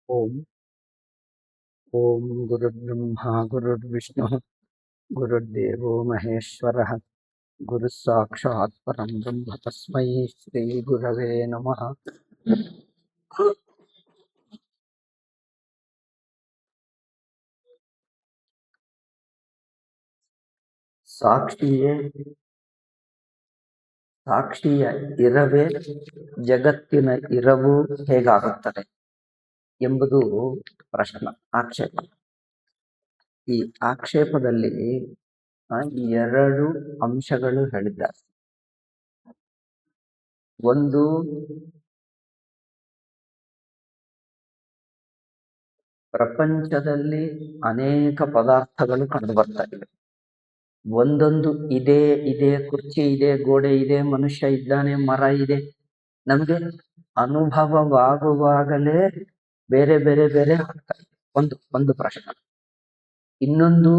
ಓಂ ಓಂ ಗುರುರ್ಬ್ರಹ್ಮ ಗುರುರ್ವಿಷ್ಣು ಗುರುರ್ದೇವೋ ಮಹೇಶ್ವರಃ ಗುರು ಸಾಕ್ಷಾತ್ ಪರಂ ಬ್ರಹ್ಮ ತಸ್ಮೈ ಶ್ರೀ ಗುರವೇ ನಮಃ. ಸಾಕ್ಷಿಯೇ ಸಾಕ್ಷಿಯ ಇರವೇ ಜಗತ್ತಿನ ಇರವು ಹೇಗಾಗುತ್ತದೆ ಎಂಬುದು ಪ್ರಶ್ನೆ, ಆಕ್ಷೇಪ. ಈ ಆಕ್ಷೇಪದಲ್ಲಿ ಎರಡು ಅಂಶಗಳು ಹೇಳಿದ್ದಾರೆ. ಒಂದು, ಪ್ರಪಂಚದಲ್ಲಿ ಅನೇಕ ಪದಾರ್ಥಗಳು ಕಂಡು ಬರ್ತಾ ಇವೆ. ಒಂದೊಂದು ಇದೆ ಇದೆ, ಕುರ್ಚಿ ಇದೆ, ಗೋಡೆ ಇದೆ, ಮನುಷ್ಯ ಇದ್ದಾನೆ, ಮರ ಇದೆ. ನಮಗೆ ಅನುಭವವಾಗುವಾಗಲೇ ಬೇರೆ ಬೇರೆ ಬೇರೆ ಆಗ್ತಾ ಇದೆ. ಒಂದು ಪ್ರಶ್ನೆ. ಇನ್ನೊಂದು,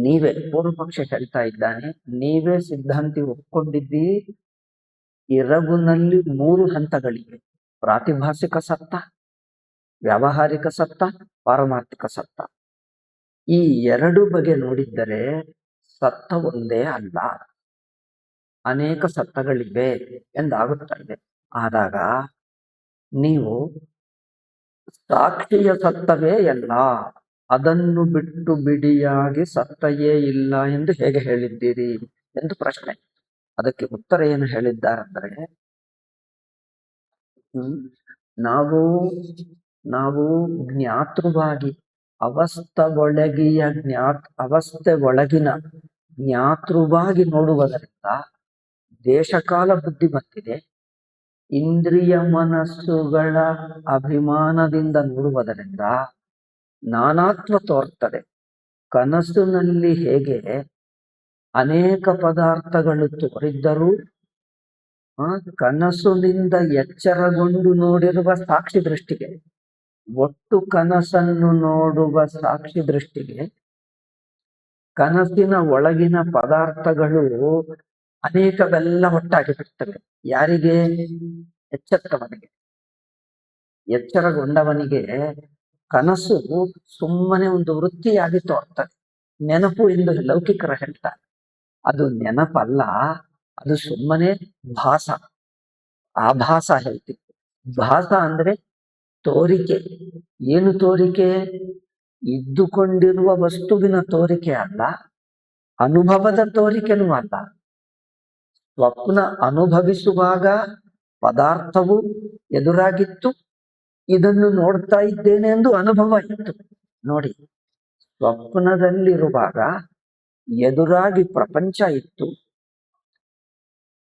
ನೀವೇ ಪೂರ್ವ ಪಕ್ಷ ಹೇಳ್ತಾ ಇದ್ದಾನೆ, ನೀವೇ ಸಿದ್ಧಾಂತಿ ಒಪ್ಕೊಂಡಿದ್ದಿ ಎರಗುನಲ್ಲಿ 3 ಹಂತಗಳಿವೆ: ಪ್ರಾತಿಭಾಸಿಕ ಸತ್ತ, ವ್ಯಾವಹಾರಿಕ ಸತ್ತ, ಪಾರಮಾರ್ಥಿಕ ಸತ್ತ. ಈ ಎರಡು ಬಗೆ ನೋಡಿದ್ದರೆ ಸತ್ತ ಒಂದೇ ಅಲ್ಲ, ಅನೇಕ ಸತ್ತಗಳಿವೆ ಎಂದಾಗುತ್ತಾ ಇದೆ. ಆದಾಗ ನೀವು ಸಾಕ್ಷಿಯ ಸತ್ತವೇ ಎಲ್ಲ, ಅದನ್ನು ಬಿಟ್ಟು ಬಿಡಿಯಾಗಿ ಸತ್ತಯೇ ಇಲ್ಲ ಎಂದು ಹೇಗೆ ಹೇಳಿದ್ದೀರಿ ಎಂದು ಪ್ರಶ್ನೆ. ಅದಕ್ಕೆ ಉತ್ತರ ಏನು ಹೇಳಿದ್ದಾರೆಂದರೆ, ನಾವು ಜ್ಞಾತೃವಾಗಿ ಅವಸ್ಥೆ ಒಳಗಿನ ಜ್ಞಾತೃವಾಗಿ ನೋಡುವುದರಿಂದ ದೇಶಕಾಲ ಬುದ್ಧಿ ಬಂದಿದೆ. ಇಂದ್ರಿಯ ಮನಸ್ಸುಗಳ ಅಭಿಮಾನದಿಂದ ನೋಡುವುದರಿಂದ ನಾನಾತ್ವ ತೋರ್ತದೆ. ಕನಸಿನಲ್ಲಿ ಹೇಗೆ ಅನೇಕ ಪದಾರ್ಥಗಳು ತೋರಿದ್ದರೂ ಕನಸಿನಿಂದ ಎಚ್ಚರಗೊಂಡು ನೋಡಿರುವ ಸಾಕ್ಷಿ ದೃಷ್ಟಿಗೆ, ಒಟ್ಟು ಕನಸನ್ನು ನೋಡುವ ಸಾಕ್ಷಿ ದೃಷ್ಟಿಗೆ ಕನಸಿನ ಒಳಗಿನ ಪದಾರ್ಥಗಳು ಅನೇಕವೆಲ್ಲ ಒಟ್ಟಾಗಿ ಬಿಡ್ತವೆ. ಯಾರಿಗೆ? ಎಚ್ಚೆತ್ತವನಿಗೆ. ಎಚ್ಚರಗೊಂಡವನಿಗೆ ಕನಸು ಸುಮ್ಮನೆ ಒಂದು ವೃತ್ತಿಯಾಗಿ ತೋರ್ತದೆ. ನೆನಪು ಎಂದು ಲೌಕಿಕರ ಹೇಳ್ತಾರೆ. ಅದು ನೆನಪಲ್ಲ, ಅದು ಸುಮ್ಮನೆ ಭಾಸ, ಆಭಾಸ ಹೇಳ್ತೀವಿ. ಭಾಸ ಅಂದ್ರೆ ತೋರಿಕೆ. ಏನು ತೋರಿಕೆ? ಇದ್ದುಕೊಂಡಿರುವ ವಸ್ತುವಿನ ತೋರಿಕೆ ಅಲ್ಲ, ಅನುಭವದ ತೋರಿಕೆನೂ ಅಲ್ಲ. ಸ್ವಪ್ನ ಅನುಭವಿಸುವಾಗ ಪದಾರ್ಥವು ಎದುರಾಗಿತ್ತು, ಇದನ್ನು ನೋಡ್ತಾ ಇದ್ದೇನೆ ಎಂದು ಅನುಭವ ಇತ್ತು. ನೋಡಿ, ಸ್ವಪ್ನದಲ್ಲಿರುವಾಗ ಎದುರಾಗಿ ಪ್ರಪಂಚ ಇತ್ತು,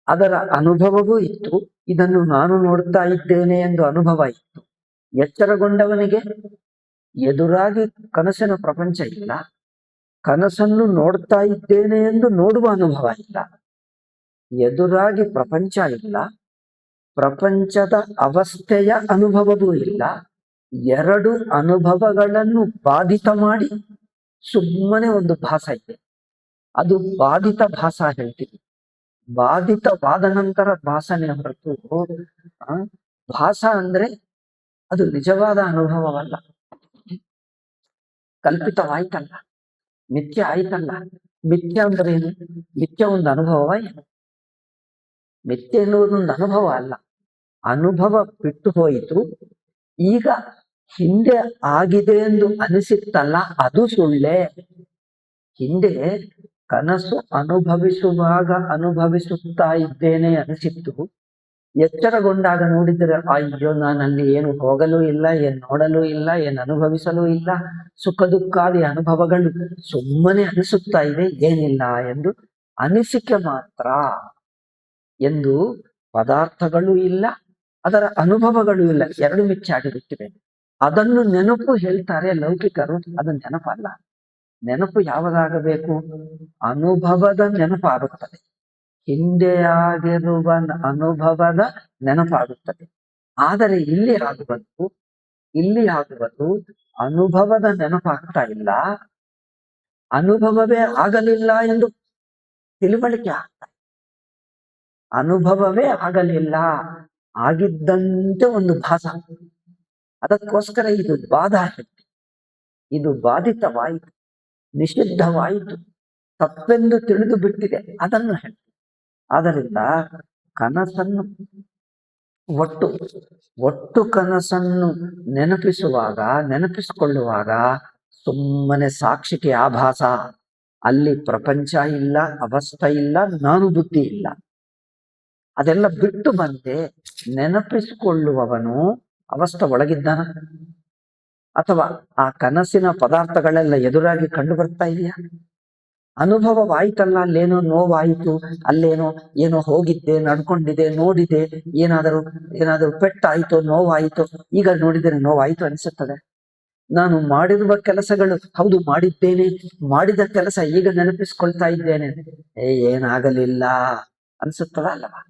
ಅದರ ಅನುಭವವೂ ಇತ್ತು, ಇದನ್ನು ನಾನು ನೋಡ್ತಾ ಇದ್ದೇನೆ ಎಂದು ಅನುಭವ ಇತ್ತು. ಎಚ್ಚರಗೊಂಡವನಿಗೆ ಎದುರಾಗಿ ಕನಸಿನ ಪ್ರಪಂಚ ಇಲ್ಲ, ಕನಸನ್ನು ನೋಡ್ತಾ ಇದ್ದೇನೆ ಎಂದು ನೋಡುವ ಅನುಭವ ಇಲ್ಲ. ಎದುರಾಗಿ ಪ್ರಪಂಚ ಇಲ್ಲ, ಪ್ರಪಂಚದ ಅವಸ್ಥೆಯ ಅನುಭವವೂ ಇಲ್ಲ. ಎರಡು ಅನುಭವಗಳನ್ನು ಬಾಧಿತ ಮಾಡಿ ಸುಮ್ಮನೆ ಒಂದು ಭಾಸ ಇದೆ, ಅದು ಬಾಧಿತ ಭಾಸ ಹೇಳ್ತೀವಿ. ಬಾಧಿತವಾದ ನಂತರ ಭಾಸನೆ ಹೊರತು ಭಾಸ ಅಂದ್ರೆ ಅದು ನಿಜವಾದ ಅನುಭವವಲ್ಲ, ಕಲ್ಪಿತವಾಯ್ತಲ್ಲ, ಮಿಥ್ಯ ಆಯ್ತಲ್ಲ. ಮಿಥ್ಯ ಅಂದ್ರೆ ಏನು? ಮಿಥ್ಯ ಒಂದು ಅನುಭವ ಏನು? ಮಿಥ್ಯ ಎನ್ನುವುದೊಂದು ಅನುಭವ ಅಲ್ಲ, ಅನುಭವ ಬಿಟ್ಟು ಹೋಯಿತು. ಈಗ ಹಿಂದೆ ಆಗಿದೆ ಎಂದು ಅನಿಸಿತ್ತಲ್ಲ, ಅದು ಸುಳ್ಳೆ. ಹಿಂದೆ ಕನಸು ಅನುಭವಿಸುವಾಗ ಅನುಭವಿಸುತ್ತಾ ಇದ್ದೇನೆ ಅನಿಸಿತ್ತು, ಎಚ್ಚರಗೊಂಡಾಗ ನೋಡಿದರೆ ಅಯ್ಯೋ, ನಾನಲ್ಲಿ ಏನು ಹೋಗಲೂ ಇಲ್ಲ, ಏನು ನೋಡಲೂ ಇಲ್ಲ, ಏನು ಅನುಭವಿಸಲೂ ಇಲ್ಲ, ಸುಖ ದುಃಖಾದಿ ಅನುಭವಗಳು ಸುಮ್ಮನೆ ಅನಿಸುತ್ತಾ ಇವೆ, ಏನಿಲ್ಲ ಎಂದು ಅನಿಸಿಕೆ ಮಾತ್ರ. ಎಂದು ಪದಾರ್ಥಗಳು ಇಲ್ಲ, ಅದರ ಅನುಭವಗಳು ಇಲ್ಲ, ಎರಡು ಮಿಥ್ಯಾಗಿ ಬಿಟ್ಟಿವೆ. ಅದನ್ನು ನೆನಪು ಹೇಳ್ತಾರೆ ಲೌಕಿಕರು. ಅದು ನೆನಪಲ್ಲ. ನೆನಪು ಯಾವಾಗಬೇಕು? ಅನುಭವದ ನೆನಪಾಗುತ್ತದೆ, ಹಿಂದೆ ಆಗಿರುವ ಅನುಭವದ ನೆನಪಾಗುತ್ತದೆ. ಆದರೆ ಇಲ್ಲಿ ಆಗುವುದು ಅನುಭವದ ನೆನಪಾಗ್ತಾ ಇಲ್ಲ, ಅನುಭವವೇ ಆಗಲಿಲ್ಲ ಎಂದು ತಿಳುವಳಿಕೆ ಆಗ್ತಾ. ಅನುಭವವೇ ಆಗಲಿಲ್ಲ, ಆಗಿದ್ದಂತೆ ಒಂದು ಭಾಸ. ಅದಕ್ಕೋಸ್ಕರ ಇದು ಬಾಧ, ಇದು ಬಾಧಿತವಾಯಿತು, ನಿಷಿದ್ಧವಾಯಿತು, ತಪ್ಪೆಂದು ತಿಳಿದು ಬಿಟ್ಟಿದೆ, ಅದನ್ನು ಹೇಳಿ. ಆದ್ದರಿಂದ ಕನಸನ್ನು ಒಟ್ಟು ಕನಸನ್ನು ನೆನಪಿಸಿಕೊಳ್ಳುವಾಗ ಸುಮ್ಮನೆ ಸಾಕ್ಷಿಗೆ ಆಭಾಸ, ಅಲ್ಲಿ ಪ್ರಪಂಚ ಇಲ್ಲ, ಅವಸ್ಥೆ ಇಲ್ಲ, ನಾನು ಬುದ್ಧಿ ಇಲ್ಲ, ಅದೆಲ್ಲ ಬಿಟ್ಟು ಬಂದೆ ನೆನಪಿಸಿಕೊಳ್ಳುವವನು ಅವಸ್ಥೆ ಒಳಗಿದ್ದಾನ, ಅಥವಾ ಆ ಕನಸಿನ ಪದಾರ್ಥಗಳೆಲ್ಲ ಎದುರಾಗಿ ಕಂಡು ಬರ್ತಾ ಇದೆಯಾ? ಅನುಭವವಾಯ್ತಲ್ಲ, ಅಲ್ಲೇನೋ ನೋವಾಯಿತು, ಅಲ್ಲೇನೋ ಏನೋ ಹೋಗಿದ್ದೆ, ನಡ್ಕೊಂಡಿದೆ, ನೋಡಿದೆ, ಏನಾದರೂ ಪೆಟ್ಟಾಯಿತು, ನೋವಾಯಿತು, ಈಗ ನೋಡಿದರೆ ನೋವಾಯಿತು ಅನಿಸುತ್ತದೆ. ನಾನು ಮಾಡಿರುವ ಕೆಲಸಗಳು, ಹೌದು ಮಾಡಿದ್ದೇನೆ, ಮಾಡಿದ ಕೆಲಸ ಈಗ ನೆನಪಿಸ್ಕೊಳ್ತಾ ಇದ್ದೇನೆ, ಏನಾಗಲಿಲ್ಲ ಅನ್ಸುತ್ತದ ಅಲ್ಲವಾ?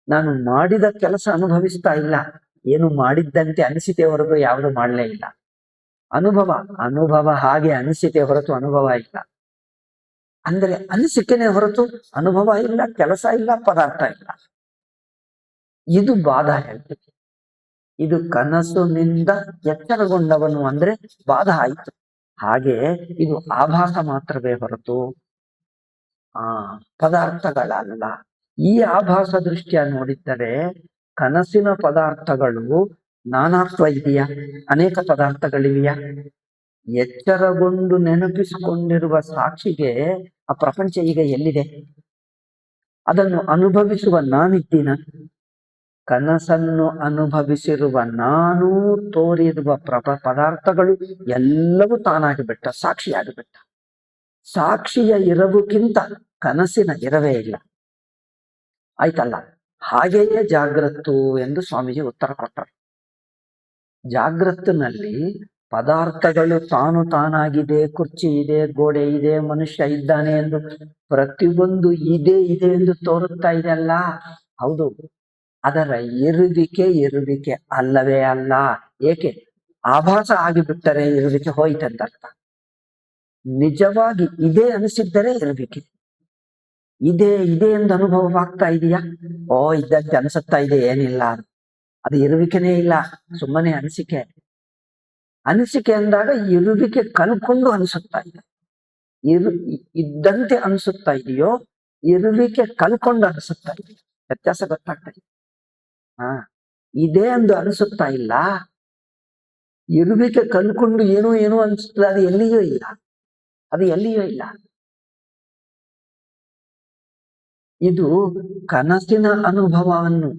ನಾನು ಮಾಡಿದ ಕೆಲಸ ಅನುಭವಿಸ್ತಾ ಇಲ್ಲ, ಏನು ಮಾಡಿದ್ದಂತೆ ಅನಿಸಿತೆ ಹೊರತು ಯಾವುದು ಮಾಡಲೇ ಇಲ್ಲ. ಅನುಭವ ಹಾಗೆ ಅನಿಸಿತೆ ಹೊರತು ಅನುಭವ ಇಲ್ಲ. ಅಂದ್ರೆ ಅನಿಸಿಕೆನೆ ಹೊರತು ಅನುಭವ ಇಲ್ಲ, ಕೆಲಸ ಇಲ್ಲ, ಪದಾರ್ಥ ಇಲ್ಲ. ಇದು ಬಾಧ ಹೇಳ್ತೀವಿ. ಇದು ಕನಸಿನಿಂದ ಎಚ್ಚರಗೊಂಡವನು ಅಂದ್ರೆ ಬಾಧ ಆಯಿತು. ಹಾಗೆ ಇದು ಆಭಾಸ ಮಾತ್ರವೇ ಹೊರತು ಪದಾರ್ಥಗಳಲ್ಲ. ಈ ಆಭಾಸ ದೃಷ್ಟಿಯ ನೋಡಿದ್ದರೆ ಕನಸಿನ ಪದಾರ್ಥಗಳು ನಾನಾತ್ವ ಇದೆಯಾ? ಅನೇಕ ಪದಾರ್ಥಗಳಿವೆಯಾ? ಎಚ್ಚರಗೊಂಡು ನೆನಪಿಸಿಕೊಂಡಿರುವ ಸಾಕ್ಷಿಗೆ ಆ ಪ್ರಪಂಚ ಈಗ ಎಲ್ಲಿದೆ? ಅದನ್ನು ಅನುಭವಿಸುವ ನಾನಿದ್ದೀನ? ಕನಸನ್ನು ಅನುಭವಿಸಿರುವ ನಾನು ತೋರಿರುವ ಪದಾರ್ಥಗಳು ಎಲ್ಲವೂ ತಾನಾಗಿ ಬಿಟ್ಟ, ಸಾಕ್ಷಿಯಾಗಿಬಿಟ್ಟ. ಸಾಕ್ಷಿಯ ಇರವುಕ್ಕಿಂತ ಕನಸಿನ ಇರವೇ ಇಲ್ಲ. ಆಯ್ತಲ್ಲ? ಹಾಗೆಯೇ ಜಾಗ್ರತ್ತು ಎಂದು ಸ್ವಾಮೀಜಿ ಉತ್ತರ ಕೊಟ್ಟರು. ಜಾಗ್ರತ್ತಿನಲ್ಲಿ ಪದಾರ್ಥಗಳು ತಾನಾಗಿದೆ, ಕುರ್ಚಿ ಇದೆ, ಗೋಡೆ ಇದೆ, ಮನುಷ್ಯ ಇದ್ದಾನೆ ಎಂದು ಪ್ರತಿಯೊಂದು ಇದೆ ಎಂದು ತೋರುತ್ತಾ ಇದೆ ಅಲ್ಲ? ಹೌದು, ಅದರ ಇರುವಿಕೆ ಅಲ್ಲವೇ ಅಲ್ಲ. ಏಕೆ? ಆಭಾಸ ಆಗಿಬಿಟ್ಟರೆ ಇರುವಿಕೆ ಹೋಯ್ತಂತರ್ಥ. ನಿಜವಾಗಿ ಇದೆ ಅನಿಸಿದ್ದರೆ ಇರುವಿಕೆ ಇದೆ ಎಂದು ಅನುಭವವಾಗ್ತಾ ಇದೆಯಾ? ಇದ್ದಂತೆ ಅನಿಸುತ್ತಾ ಇದೆ, ಏನಿಲ್ಲ, ಅದು ಇರುವಿಕೆನೇ ಇಲ್ಲ, ಸುಮ್ಮನೆ ಅನಿಸಿಕೆ ಅಂದಾಗ ಇರುವಿಕೆ ಕಲ್ಕೊಂಡು ಅನಿಸುತ್ತಾ ಇದೆ. ಇದ್ದಂತೆ ಅನಿಸುತ್ತಾ ಇದೆಯೋ ಇರುವಿಕೆ ಕಲ್ಕೊಂಡು ಅನಿಸುತ್ತಾ ಇದೆ? ವ್ಯತ್ಯಾಸ ಗೊತ್ತಾಗ್ತಾ ಇದೆ. ಇದೇ ಎಂದು ಅನಿಸುತ್ತಾ ಇಲ್ಲ, ಇರುವಿಕೆ ಕಲ್ಕೊಂಡು ಏನೋ ಅನಿಸುತ್ತದೆ, ಅದು ಎಲ್ಲಿಯೂ ಇಲ್ಲ. ಇದು ಕನಸಿನ ಅನುಭವವನ್ನು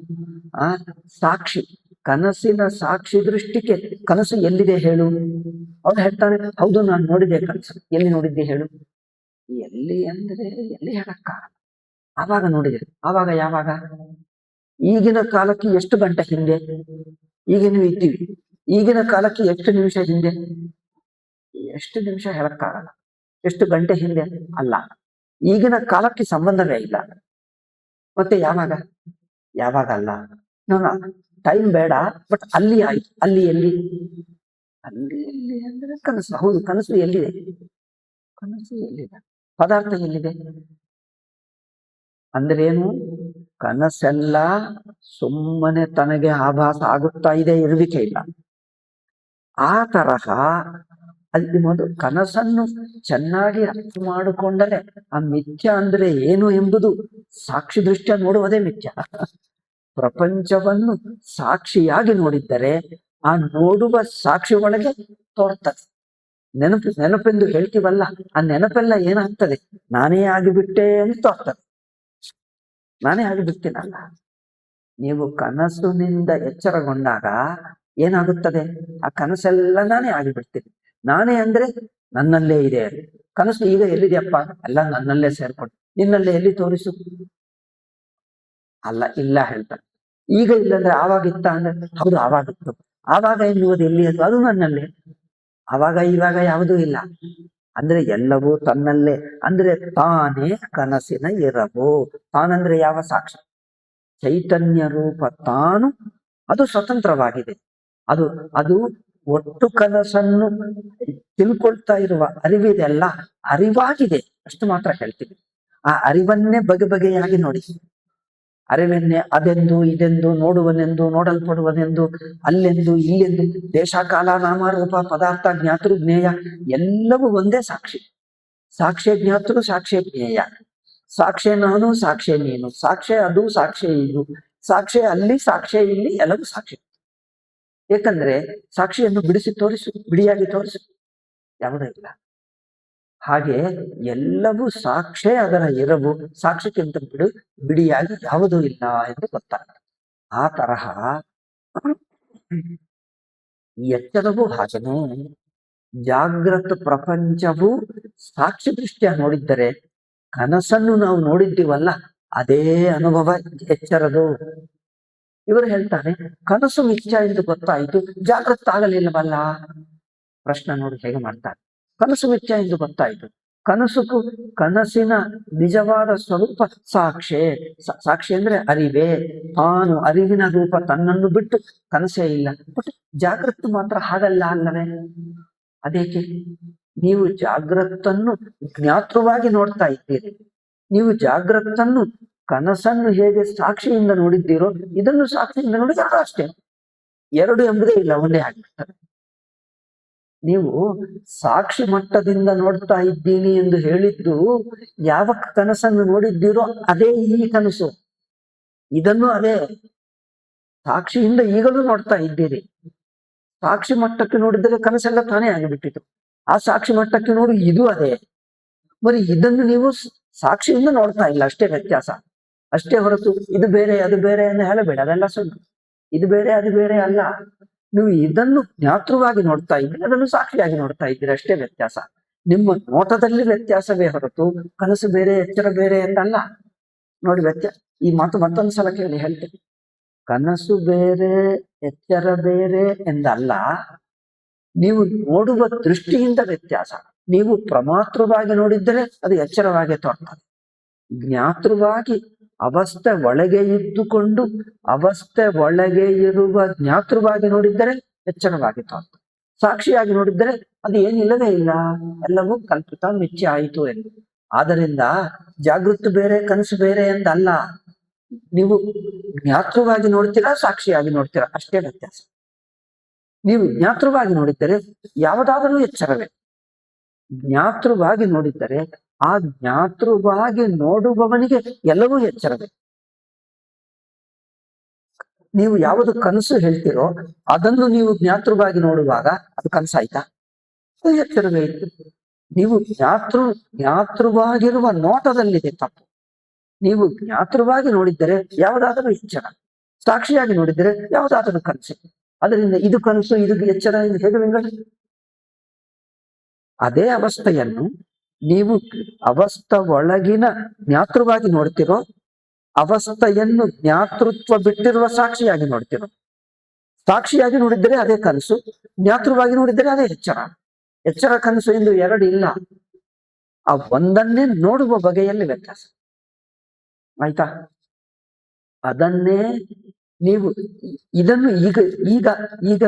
ಸಾಕ್ಷಿ, ಕನಸಿನ ಸಾಕ್ಷಿ ದೃಷ್ಟಿಗೆ ಕನಸು ಎಲ್ಲಿದೆ ಹೇಳು? ಅವ್ರು ಹೇಳ್ತಾನೆ, ಹೌದು ನಾನು ನೋಡಿದೆ ಕನಸು. ಎಲ್ಲಿ ನೋಡಿದ್ದೆ ಹೇಳು? ಎಲ್ಲಿ ಅಂದ್ರೆ ಎಲ್ಲಿ ಹೇಳಕ್ಕ? ಆವಾಗ ನೋಡಿದೆ. ಆವಾಗ ಯಾವಾಗ? ಈಗಿನ ಕಾಲಕ್ಕೆ ಎಷ್ಟು ಗಂಟೆ ಹಿಂದೆ? ಈಗ ನೀವು ಇದ್ದೀವಿ, ಈಗಿನ ಕಾಲಕ್ಕೆ ಎಷ್ಟು ನಿಮಿಷ ಹಿಂದೆ? ಎಷ್ಟು ನಿಮಿಷ ಹೇಳಕ್ಕಾಗಲ್ಲ. ಎಷ್ಟು ಗಂಟೆ ಹಿಂದೆ ಅಲ್ಲ, ಈಗಿನ ಕಾಲಕ್ಕೆ ಸಂಬಂಧವೇ ಇಲ್ಲ. ಮತ್ತೆ ಯಾವಾಗ ಅಲ್ಲ, ಟೈಮ್ ಬೇಡ, ಬಟ್ ಅಲ್ಲಿ ಆಯ್ತು. ಅಲ್ಲಿ ಎಲ್ಲಿ ಅಂದ್ರೆ ಕನಸು. ಹೌದು, ಕನಸು ಎಲ್ಲಿದೆ? ಪದಾರ್ಥ ಎಲ್ಲಿದೆ? ಅಂದ್ರೇನು? ಕನಸೆಲ್ಲ ಸುಮ್ಮನೆ ತನಗೆ ಆಭಾಸ ಆಗುತ್ತಾ ಇದೆ, ಇರುವಿಕೆ ಇಲ್ಲ. ಆ ತರಹ ಅಲ್ಲಿ ಮೊದಲು ಕನಸನ್ನು ಚೆನ್ನಾಗಿ ಅರ್ಥ ಮಾಡಿಕೊಂಡರೆ ಆ ಮಿಥ್ಯ ಅಂದ್ರೆ ಏನು ಎಂಬುದು ಸಾಕ್ಷಿ ದೃಷ್ಟಿಯ ನೋಡುವುದೇ ಮಿಥ್ಯ. ಪ್ರಪಂಚವನ್ನು ಸಾಕ್ಷಿಯಾಗಿ ನೋಡಿದ್ದರೆ ಆ ನೋಡುವ ಸಾಕ್ಷಿ ಒಳಗೆ ತೋರ್ತದೆ. ನೆನಪೆಂದು ಹೇಳ್ತೀವಲ್ಲ, ಆ ನೆನಪೆಲ್ಲ ಏನಾಗ್ತದೆ? ನಾನೇ ಆಗಿಬಿಟ್ಟೆ ಅಂತ ತೋರ್ತದೆ. ನಾನೇ ಆಗಿಬಿಡ್ತೀನಲ್ಲ. ನೀವು ಕನಸಿನಿಂದ ಎಚ್ಚರಗೊಂಡಾಗ ಏನಾಗುತ್ತದೆ? ಆ ಕನಸೆಲ್ಲ ನಾನೇ ಆಗಿಬಿಡ್ತೀನಿ. ನಾನೇ ಅಂದ್ರೆ ನನ್ನಲ್ಲೇ ಇದೆ. ಕನಸು ಈಗ ಎಲ್ಲಿದೆಯಪ್ಪ? ಎಲ್ಲ ನನ್ನಲ್ಲೇ ಸೇರ್ಕೊಂಡು. ನಿನ್ನಲ್ಲೇ ಎಲ್ಲಿ ತೋರಿಸು? ಅಲ್ಲ, ಇಲ್ಲ ಹೇಳ್ತಾರೆ. ಈಗ ಇಲ್ಲಂದ್ರೆ ಆವಾಗಿತ್ತ ಅಂದ್ರೆ ಹೌದು ಆವಾಗಿತ್ತು. ಆವಾಗ ಎನ್ನುವುದು ಎಲ್ಲಿ? ಅದು ನನ್ನಲ್ಲೇ. ಆವಾಗ ಇವಾಗ ಯಾವುದೂ ಇಲ್ಲ. ಅಂದ್ರೆ ಎಲ್ಲವೂ ತನ್ನಲ್ಲೇ. ಅಂದ್ರೆ ತಾನೇ ಕನಸಿನ ಇರವು. ತಾನಂದ್ರೆ ಯಾವ ಸಾಕ್ಷಿ? ಚೈತನ್ಯ ರೂಪ ತಾನು, ಅದು ಸ್ವತಂತ್ರವಾಗಿದೆ. ಅದು ಒಟ್ಟು ಕನಸನ್ನು ತಿಳ್ಕೊಳ್ತಾ ಇರುವ ಅರಿವಿದೆಲ್ಲ ಅರಿವಾಗಿದೆ, ಅಷ್ಟು ಮಾತ್ರ ಹೇಳ್ತೀವಿ. ಆ ಅರಿವನ್ನೇ ಬಗೆಯಾಗಿ ನೋಡಿ. ಅರಿವೆನ್ನೇ ಅದೆಂದು ಇದೆಂದು, ನೋಡುವನೆಂದು ನೋಡಲ್ಪಡುವನೆಂದು, ಅಲ್ಲೆಂದು ಇಲ್ಲೆಂದು, ದೇಶ ಕಾಲ ನಾಮ ರೂಪ ಪದಾರ್ಥ ಜ್ಞಾತೃ ಜ್ಞೇಯ ಎಲ್ಲವೂ ಒಂದೇ ಸಾಕ್ಷಿ. ಸಾಕ್ಷಿ ಜ್ಞಾತೃ ಸಾಕ್ಷಿ ಜ್ಞೇಯ, ಸಾಕ್ಷಿ ನಾನು ಸಾಕ್ಷಿ ನೀನು, ಸಾಕ್ಷಿ ಅದು ಸಾಕ್ಷಿ ಇದು, ಸಾಕ್ಷಿ ಅಲ್ಲಿ ಸಾಕ್ಷಿ ಇಲ್ಲಿ, ಎಲ್ಲವೂ ಸಾಕ್ಷಿ. ಏಕೆಂದ್ರೆ ಸಾಕ್ಷಿಯನ್ನು ಬಿಡಿಸಿ ತೋರಿಸು, ಬಿಡಿಯಾಗಿ ತೋರಿಸು, ಯಾವುದೂ ಇಲ್ಲ. ಹಾಗೆ ಎಲ್ಲವೂ ಸಾಕ್ಷಿ, ಅದರ ಎರವು ಸಾಕ್ಷಿಗಿಂತ ಬಿಡಿಯಾಗಿ ಯಾವುದೂ ಇಲ್ಲ ಎಂದು ಗೊತ್ತಾಗ್ತದೆ. ಆ ತರಹ ಈ ಎಚ್ಚರವೂ ಹಾಗೇನೆ ಜಾಗೃತ ಪ್ರಪಂಚವು ಸಾಕ್ಷಿ ದೃಷ್ಟಿಯ ನೋಡಿದ್ದರೆ ಕನಸನ್ನು ನಾವು ನೋಡಿದ್ದೀವಲ್ಲ ಅದೇ ಅನುಭವ ಎಚ್ಚರದು. ಇವರು ಹೇಳ್ತಾರೆ ಕನಸು ಮಿಥ್ಯ ಎಂದು ಗೊತ್ತಾಯಿತು, ಜಾಗೃತ ಆಗಲಿಲ್ಲವಲ್ಲ. ಪ್ರಶ್ನೆ ನೋಡಿ ಹೇಗೆ ಮಾಡ್ತಾರೆ. ಕನಸು ಮಿಥ್ಯ ಎಂದು ಗೊತ್ತಾಯಿತು, ಕನಸಿನ ನಿಜವಾದ ಸ್ವರೂಪ ಸಾಕ್ಷಿ. ಸಾಕ್ಷಿ ಅಂದ್ರೆ ಅರಿವೇ, ತಾನು ಅರಿವಿನ ರೂಪ ತನ್ನನ್ನು ಬಿಟ್ಟು ಕನಸೇ ಇಲ್ಲ. ಬಟ್ ಜಾಗೃತ ಮಾತ್ರ ಹಾಗಲ್ಲ ಅಲ್ಲವೇ? ಅದೇಕೆ? ನೀವು ಜಾಗೃತನ್ನು ಜ್ಞಾತೃವಾಗಿ ನೋಡ್ತಾ ಇದ್ದೀರಿ. ನೀವು ಜಾಗೃತನ್ನು ಕನಸನ್ನು ಹೇಗೆ ಸಾಕ್ಷಿಯಿಂದ ನೋಡಿದ್ದೀರೋ ಇದನ್ನು ಸಾಕ್ಷಿಯಿಂದ ನೋಡಿದಾರ ಅಷ್ಟೇ. ಎರಡು ಎಂಬುದೇ ಇಲ್ಲ, ಒಂದೇ ಆಗಿರ್ತದೆ. ನೀವು ಸಾಕ್ಷಿ ಮಟ್ಟದಿಂದ ನೋಡ್ತಾ ಇದ್ದೀನಿ ಎಂದು ಹೇಳಿದ್ದು ಯಾವ ಕನಸನ್ನು ನೋಡಿದ್ದೀರೋ ಅದೇ ಈ ಕನಸು. ಇದನ್ನು ಅದೇ ಸಾಕ್ಷಿಯಿಂದ ಈಗಲೂ ನೋಡ್ತಾ ಇದ್ದೀರಿ. ಸಾಕ್ಷಿ ಮಟ್ಟಕ್ಕೆ ನೋಡಿದರೆ ಕನಸೆಲ್ಲ ತಾನೇ ಆಗಿಬಿಟ್ಟಿತು. ಆ ಸಾಕ್ಷಿ ಮಟ್ಟಕ್ಕೆ ನೋಡಿ ಇದು ಅದೇ. ಬರೀ ಇದನ್ನು ನೀವು ಸಾಕ್ಷಿಯಿಂದ ನೋಡ್ತಾ ಇಲ್ಲ, ಅಷ್ಟೇ ವ್ಯತ್ಯಾಸ. ಅಷ್ಟೇ ಹೊರತು ಇದು ಬೇರೆ ಅದು ಬೇರೆ ಎಂದು ಹೇಳಬೇಡ, ಅದೆಲ್ಲ ಸುಳ್ಳು. ಇದು ಬೇರೆ ಅದು ಬೇರೆ ಅಲ್ಲ. ನೀವು ಇದನ್ನು ಜ್ಞಾತೃವಾಗಿ ನೋಡ್ತಾ ಇದ್ದೀರಿ, ಅದನ್ನು ಸಾಕ್ಷಿಯಾಗಿ ನೋಡ್ತಾ ಇದ್ದೀರಿ, ಅಷ್ಟೇ ವ್ಯತ್ಯಾಸ. ನಿಮ್ಮ ನೋಟದಲ್ಲಿ ವ್ಯತ್ಯಾಸವೇ ಹೊರತು ಕನಸು ಬೇರೆ ಎಚ್ಚರ ಬೇರೆ ಎಂದಲ್ಲ. ನೋಡಿ ವ್ಯತ್ಯಾಸ. ಈ ಮಾತು ಮತ್ತೊಂದು ಸಲ ಕೇಳಿ ಹೇಳ್ತೇನೆ. ಕನಸು ಬೇರೆ ಎಚ್ಚರ ಬೇರೆ ಎಂದಲ್ಲ, ನೀವು ನೋಡುವ ದೃಷ್ಟಿಯಿಂದ ವ್ಯತ್ಯಾಸ. ನೀವು ಪ್ರಮಾತೃವಾಗಿ ನೋಡಿದ್ದರೆ ಅದು ಎಚ್ಚರವಾಗಿ ತೋರ್ತದೆ. ಜ್ಞಾತೃವಾಗಿ ಅವಸ್ಥೆ ಒಳಗೆ ಇದ್ದುಕೊಂಡು ಅವಸ್ಥೆ ಒಳಗೆ ಇರುವ ಜ್ಞಾತೃವಾಗಿ ನೋಡಿದ್ದರೆ ಎಚ್ಚರವಾಗಿ ತೋರ್ತದೆ. ಸಾಕ್ಷಿಯಾಗಿ ನೋಡಿದ್ದರೆ ಅದು ಏನಿಲ್ಲವೇ ಇಲ್ಲ, ಎಲ್ಲವೂ ಕಲ್ಪಿತ ಮಿಥ್ಯ ಆಯಿತು ಎಂದು. ಆದ್ದರಿಂದ ಜಾಗೃತಿ ಬೇರೆ ಕನಸು ಬೇರೆ ಎಂದಲ್ಲ. ನೀವು ಜ್ಞಾತೃವಾಗಿ ನೋಡ್ತೀರಾ, ಸಾಕ್ಷಿಯಾಗಿ ನೋಡ್ತೀರಾ, ಅಷ್ಟೇ ವ್ಯತ್ಯಾಸ. ನೀವು ಜ್ಞಾತೃವಾಗಿ ನೋಡಿದ್ದರೆ ಯಾವುದಾದರೂ ಎಚ್ಚರವೇ. ಜ್ಞಾತೃವಾಗಿ ನೋಡಿದ್ದರೆ ಆ ಜ್ಞಾತೃವಾಗಿ ನೋಡುವವನಿಗೆ ಎಲ್ಲವೂ ಎಚ್ಚರವೇ. ನೀವು ಯಾವುದು ಕನಸು ಹೇಳ್ತೀರೋ ಅದನ್ನು ನೀವು ಜ್ಞಾತೃವಾಗಿ ನೋಡುವಾಗ ಅದು ಕನಸಾಯ್ತಾ? ಅದು ಎಚ್ಚರವೇ ಇತ್ತು. ನೀವು ಜ್ಞಾತೃವಾಗಿರುವ ನೋಟದಲ್ಲಿದೆ ತಪ್ಪು. ನೀವು ಜ್ಞಾತೃವಾಗಿ ನೋಡಿದ್ದರೆ ಯಾವುದಾದರೂ ಎಚ್ಚರ, ಸಾಕ್ಷಿಯಾಗಿ ನೋಡಿದರೆ ಯಾವುದಾದರೂ ಕನಸು. ಅದರಿಂದ ಇದು ಕನಸು ಇದು ಎಚ್ಚರ ಎಂದು ಹೇಗೆ ವಿಂಗಡ? ಅದೇ ಅವಸ್ಥೆಯನ್ನು ನೀವು ಅವಸ್ಥೆ ಒಳಗಿನ ಜ್ಞಾತೃವಾಗಿ ನೋಡ್ತಿರೋ, ಅವಸ್ಥೆಯನ್ನು ಜ್ಞಾತೃತ್ವ ಬಿಟ್ಟಿರುವ ಸಾಕ್ಷಿಯಾಗಿ ನೋಡ್ತಿರೋ. ಸಾಕ್ಷಿಯಾಗಿ ನೋಡಿದರೆ ಅದೇ ಕನಸು, ಜ್ಞಾತೃವಾಗಿ ನೋಡಿದರೆ ಅದೇ ಎಚ್ಚರ. ಎಚ್ಚರ ಕನಸು ಎಂದು ಎರಡು ಇಲ್ಲ. ಆ ಒಂದನ್ನೇ ನೋಡುವ ಬಗೆಯಲ್ಲಿ ವ್ಯತ್ಯಾಸ ಆಯ್ತಾ? ಅದನ್ನೇ ನೀವು ಇದನ್ನು ಈಗ ಈಗ ಈಗ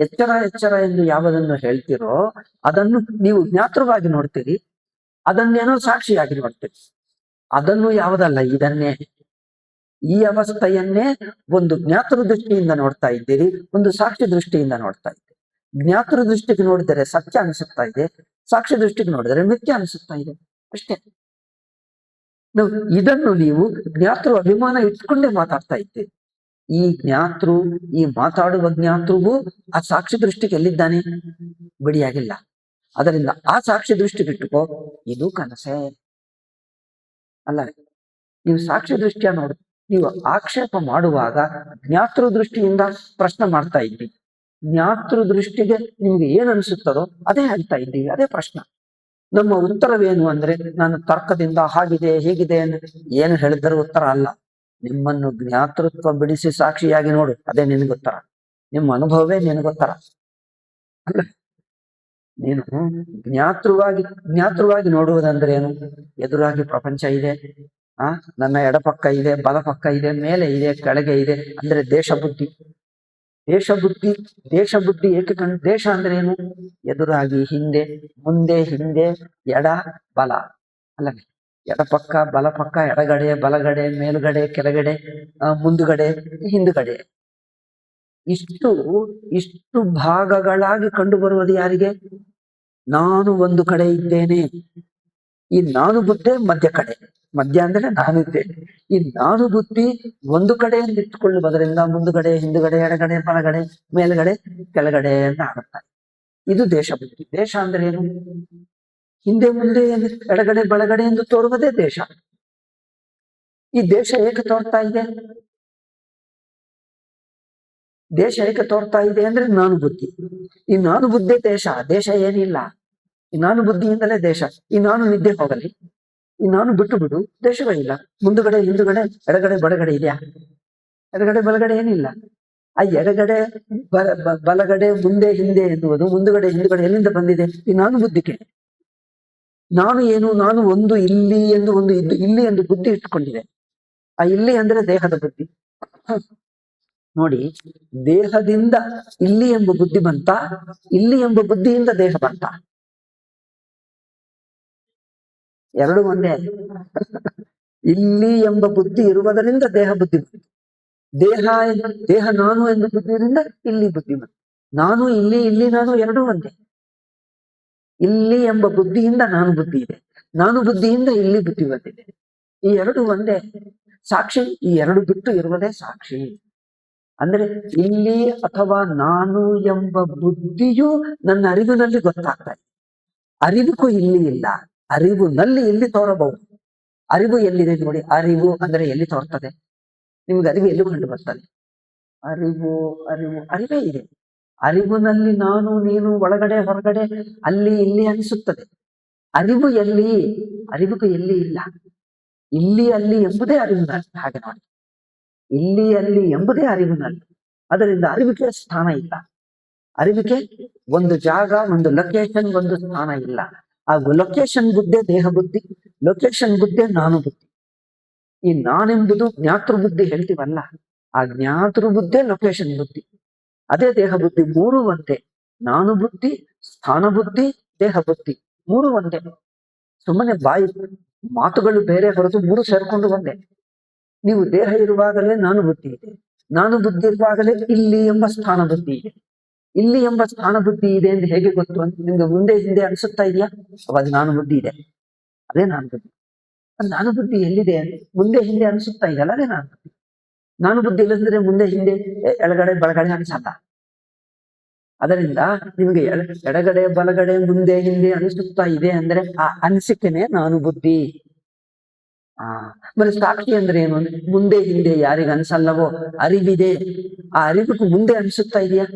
ಎಚ್ಚರ ಎಂದು ಯಾವುದನ್ನು ಹೇಳ್ತಿರೋ ಅದನ್ನು ನೀವು ಜ್ಞಾತೃವಾಗಿ ನೋಡ್ತೀರಿ, ಅದನ್ನೇನೋ ಸಾಕ್ಷಿಯಾಗಿ ನೋಡ್ತೀರಿ. ಅದನ್ನು ಯಾವುದಲ್ಲ, ಇದನ್ನೇ, ಈ ಅವಸ್ಥೆಯನ್ನೇ ಒಂದು ಜ್ಞಾತೃ ದೃಷ್ಟಿಯಿಂದ ನೋಡ್ತಾ ಇದ್ದೀರಿ, ಒಂದು ಸಾಕ್ಷಿ ದೃಷ್ಟಿಯಿಂದ ನೋಡ್ತಾ ಇದ್ದೀರಿ. ಜ್ಞಾತೃ ದೃಷ್ಟಿಗೆ ನೋಡಿದರೆ ಸತ್ಯ ಅನಿಸುತ್ತಾ ಇದೆ, ಸಾಕ್ಷಿ ದೃಷ್ಟಿಗೆ ನೋಡಿದರೆ ಮಿಥ್ಯ ಅನಿಸುತ್ತಾ ಇದೆ, ಅಷ್ಟೇ. ಇದನ್ನು ನೀವು ಜ್ಞಾತೃ ಅಭಿಮಾನ ಇಟ್ಕೊಂಡೇ ಮಾತಾಡ್ತಾ ಇದ್ದೀರಿ. ಈ ಜ್ಞಾತೃ, ಈ ಮಾತಾಡುವ ಜ್ಞಾತೃವು ಆ ಸಾಕ್ಷಿ ದೃಷ್ಟಿಗೆ ಎಲ್ಲಿದ್ದಾನೆ? ಬಿಡಿಯಾಗಿಲ್ಲ. ಅದರಿಂದ ಆ ಸಾಕ್ಷಿ ದೃಷ್ಟಿಗೆ ಇಟ್ಟುಕೋ, ಇದು ಕನಸೇ ಅಲ್ಲ. ನೀವು ಸಾಕ್ಷಿ ದೃಷ್ಟಿಯ ನೋಡು. ನೀವು ಆಕ್ಷೇಪ ಮಾಡುವಾಗ ಜ್ಞಾತೃ ದೃಷ್ಟಿಯಿಂದ ಪ್ರಶ್ನೆ ಮಾಡ್ತಾ ಇದ್ದೀವಿ. ಜ್ಞಾತೃ ದೃಷ್ಟಿಗೆ ನಿಮ್ಗೆ ಏನ್ ಅನ್ಸುತ್ತದೋ ಅದೇ ಹೇಳ್ತಾ ಇದ್ದೀವಿ, ಅದೇ ಪ್ರಶ್ನೆ. ನಮ್ಮ ಉತ್ತರವೇನು ಅಂದ್ರೆ, ನಾನು ತರ್ಕದಿಂದ ಹಾಗಿದೆ ಹೇಗಿದೆ ಏನು ಹೇಳಿದರೂ ಉತ್ತರ ಅಲ್ಲ. ನಿಮ್ಮನ್ನು ಜ್ಞಾತೃತ್ವ ಬಿಡಿಸಿ ಸಾಕ್ಷಿಯಾಗಿ ನೋಡು, ಅದೇ ನಿನಗುತ್ತರ. ನಿಮ್ಮ ಅನುಭವವೇ ನಿನಗುತ್ತರ ಅಲ್ಲ. ನೀನು ಜ್ಞಾತೃವಾಗಿ ನೋಡುವುದಂದ್ರೆ ಏನು? ಎದುರಾಗಿ ಪ್ರಪಂಚ ಇದೆ, ನನ್ನ ಎಡಪಕ್ಕ ಇದೆ, ಬಲಪಕ್ಕ ಇದೆ, ಮೇಲೆ ಇದೆ, ಕೆಳಗೆ ಇದೆ ಅಂದ್ರೆ ದೇಶ ಬುದ್ಧಿ ಏಕೆ ದೇಶ ಅಂದ್ರೆ ಏನು? ಎದುರಾಗಿ, ಹಿಂದೆ, ಮುಂದೆ, ಹಿಂದೆ, ಎಡ, ಬಲ ಅಲ್ಲವೇ? ಎಡಪಕ್ಕ ಬಲಪಕ್ಕ, ಎಡಗಡೆ ಬಲಗಡೆ, ಮೇಲುಗಡೆ ಕೆಳಗಡೆ, ಮುಂದುಗಡೆ ಹಿಂದುಗಡೆ, ಇಷ್ಟು ಇಷ್ಟು ಭಾಗಗಳಾಗಿ ಕಂಡು ಬರುವುದು ಯಾರಿಗೆ? ನಾನು ಒಂದು ಕಡೆ ಇದ್ದೇನೆ. ಈ ನಾನು ಬುದ್ಧಿ ಮಧ್ಯ ಕಡೆ, ಮಧ್ಯ ಅಂದ್ರೆ ನಾನು ಇದ್ದೇನೆ. ಈ ನಾನು ಬುದ್ಧಿ ಒಂದು ಕಡೆಯಿಂದ ಇಟ್ಟುಕೊಳ್ಳುವುದರಿಂದ ಮುಂದುಗಡೆ ಹಿಂದುಗಡೆ ಎಡಗಡೆ ಬಲಗಡೆ ಮೇಲ್ಗಡೆ ಕೆಳಗಡೆ ಅಂತ ಆಗುತ್ತಾರೆ. ಇದು ದೇಶ ಬುದ್ಧಿ. ದೇಶ ಅಂದ್ರೆ ಏನು? ಹಿಂದೆ ಮುಂದೆ ಎಡಗಡೆ ಬಲಗಡೆ ಎಂದು ತೋರುವುದೇ ದೇಶ. ಈ ದೇಶ ಏಕೆ ತೋರ್ತಾ ಇದೆ? ದೇಶ ಏಕೆ ತೋರ್ತಾ ಇದೆ ಅಂದ್ರೆ ನಾನು ಬುದ್ಧಿ. ಈ ನಾನು ಬುದ್ಧಿ ದೇಶ, ದೇಶ ಏನಿಲ್ಲ. ಈ ನಾನು ಬುದ್ಧಿಯಿಂದಲೇ ದೇಶ. ಈ ನಾನು ನಿದ್ದೆ ಹೋಗಲಿ, ಈ ನಾನು ಬಿಟ್ಟು ಬಿಡು, ದೇಶಗಳಿಲ್ಲ. ಮುಂದುಗಡೆ ಹಿಂದುಗಡೆ ಎಡಗಡೆ ಬಲಗಡೆ ಇದೆಯಾ? ಎಡಗಡೆ ಬಲಗಡೆ ಏನಿಲ್ಲ. ಆ ಎಡಗಡೆ ಬಲಗಡೆ ಮುಂದೆ ಹಿಂದೆ ಎನ್ನುವುದು, ಮುಂದುಗಡೆ ಹಿಂದುಗಡೆ ಎಲ್ಲಿಂದ ಬಂದಿದೆ? ಈ ನಾನು ಬುದ್ಧಿಗೆ. ನಾನು ಏನು? ನಾನು ಒಂದು ಇಲ್ಲಿ ಎಂದು ಒಂದು ಇಲ್ಲಿ ಎಂದು ಬುದ್ಧಿ ಇಟ್ಟುಕೊಂಡಿದೆ. ಆ ಇಲ್ಲಿ ಅಂದ್ರೆ ದೇಹದ ಬುದ್ಧಿ. ನೋಡಿ, ದೇಹದಿಂದ ಇಲ್ಲಿ ಎಂಬ ಬುದ್ಧಿ ಬಂತ, ಇಲ್ಲಿ ಎಂಬ ಬುದ್ಧಿಯಿಂದ ದೇಹ ಬಂತ. ಎರಡು ಒಂದೇ. ಇಲ್ಲಿ ಎಂಬ ಬುದ್ಧಿ ಇರುವುದರಿಂದ ದೇಹ ಬುದ್ಧಿ ಬಂತು. ದೇಹ ನಾನು ಎಂದು ಬುದ್ಧಿಯಿಂದ ಇಲ್ಲಿ ಬುದ್ಧಿ ಬಂತು. ನಾನು ಇಲ್ಲಿ, ಇಲ್ಲಿ ನಾನು ಎರಡೂ ಒಂದೇ. ಇಲ್ಲಿ ಎಂಬ ಬುದ್ಧಿಯಿಂದ ನಾನು ಬುದ್ಧಿ ಇದೆ, ನಾನು ಬುದ್ಧಿಯಿಂದ ಇಲ್ಲಿ ಬುದ್ಧಿ ಬಂದಿದೆ. ಈ ಎರಡು ಒಂದೇ. ಸಾಕ್ಷಿ ಈ ಎರಡು ಬಿಟ್ಟು ಇರುವುದೇ ಸಾಕ್ಷಿ. ಅಂದ್ರೆ ಇಲ್ಲಿ ಅಥವಾ ನಾನು ಎಂಬ ಬುದ್ಧಿಯು ನನ್ನ ಅರಿವಿನಲ್ಲಿ ಗೊತ್ತಾಗ್ತಾ ಇದೆ. ಅರಿವಿಗೂ ಇಲ್ಲಿ ಇಲ್ಲ. ಅರಿವಿನಲ್ಲಿ ಇಲ್ಲಿ ತೋರಬಹುದು. ಅರಿವು ಎಲ್ಲಿದೆ ನೋಡಿ. ಅರಿವು ಅಂದ್ರೆ ಎಲ್ಲಿ ತೋರ್ತದೆ? ನಿಮ್ಗೆ ಅರಿವು ಎಲ್ಲಿ ಕಂಡು ಬರ್ತದೆ? ಅರಿವು ಅರಿವು ಅರಿವೇ ಇದೆ. ಅರಿವಿನಲ್ಲಿ ನಾನು ನೀನು ಒಳಗಡೆ ಹೊರಗಡೆ ಅಲ್ಲಿ ಇಲ್ಲಿ ಅನಿಸುತ್ತದೆ. ಅರಿವು ಎಲ್ಲಿ? ಅರಿವಿಗೂ ಎಲ್ಲಿ ಇಲ್ಲ. ಇಲ್ಲಿ ಅಲ್ಲಿ ಎಂಬುದೇ ಅರಿವಿನಲ್ಲಿ. ಹಾಗೆ ನೋಡಿ, ಇಲ್ಲಿ ಅಲ್ಲಿ ಎಂಬುದೇ ಅರಿವಿನಲ್ಲಿ. ಅದರಿಂದ ಅರಿವಿಗೆ ಸ್ಥಾನ ಇಲ್ಲ. ಅರಿವಿಗೆ ಒಂದು ಜಾಗ, ಒಂದು ಲೊಕೇಶನ್, ಒಂದು ಸ್ಥಾನ ಇಲ್ಲ. ಆ ಲೊಕೇಶನ್ ಬುದ್ಧಿ ದೇಹ ಬುದ್ಧಿ, ಲೊಕೇಶನ್ ಬುದ್ಧಿ ನಾನು ಬುದ್ಧಿ. ಈ ನಾನೆಂಬುದು ಜ್ಞಾತೃ ಬುದ್ಧಿ ಹೇಳ್ತೀವಲ್ಲ, ಆ ಜ್ಞಾತೃ ಬುದ್ಧಿ ಲೊಕೇಶನ್ ಬುದ್ಧಿ, ಅದೇ ದೇಹ ಬುದ್ಧಿ. ಮೂರು ಒಂದೇ. ನಾನು ಬುದ್ಧಿ, ಸ್ಥಾನ ಬುದ್ಧಿ, ದೇಹ ಬುದ್ಧಿ ಮೂರು ಒಂದೇ. ಸುಮ್ಮನೆ ಬಾಯಿ ಮಾತುಗಳು ಬೇರೆ ಹೊರತು ಮೂರು ಸೇರ್ಕೊಂಡು ಒಂದೇ. ನೀವು ದೇಹ ಇರುವಾಗಲೇ ನಾನು ಬುದ್ಧಿ ಇದೆ, ನಾನು ಬುದ್ಧಿ ಇರುವಾಗಲೇ ಇಲ್ಲಿ ಎಂಬ ಸ್ಥಾನ ಬುದ್ಧಿ ಇದೆ. ಇಲ್ಲಿ ಎಂಬ ಸ್ಥಾನ ಬುದ್ಧಿ ಇದೆ ಎಂದು ಹೇಗೆ ಗೊತ್ತು ಅಂತ ನಿಮ್ಗೆ ಮುಂದೆ ಹಿಂದೆ ಅನಿಸುತ್ತಾ ಇದೆಯಾ? ಅವಾಗ ನಾನು ಬುದ್ಧಿ ಇದೆ, ಅದೇ ನಾನು ಬುದ್ಧಿ. ನಾನು ಬುದ್ಧಿ ಎಲ್ಲಿದೆ? ಮುಂದೆ ಹಿಂದೆ ಅನಿಸುತ್ತಾ ಇದೆಯಲ್ಲ, ಅದೇ ನಾನು ಬುದ್ಧಿ. ನಾನು ಬುದ್ಧಿ ಇಲ್ಲದಿದ್ರೆ ಮುಂದೆ ಹಿಂದೆ ಎಡಗಡೆ ಬಲಗಡೆ ಅನಿಸಲ್ಲ. ಅದರಿಂದ ನಿಮ್ಗೆ ಎಡಗಡೆ ಬಲಗಡೆ ಮುಂದೆ ಹಿಂದೆ ಅನಿಸುತ್ತಾ ಇದೆ ಅಂದ್ರೆ ಆ ಅನಿಸಿಕೆನೆ ನಾನು ಬುದ್ಧಿ. ಮತ್ತೆ ಸಾಕ್ಷಿ ಅಂದ್ರೆ ಏನು? ಅಂದ್ರೆ ಮುಂದೆ ಹಿಂದೆ ಯಾರಿಗ ಅನ್ಸಲ್ಲವೋ ಅರಿವಿದೆ, ಆ ಅರಿವಿಗೂ ಮುಂದೆ ಅನಿಸುತ್ತಾ ಇದೆಯಾ?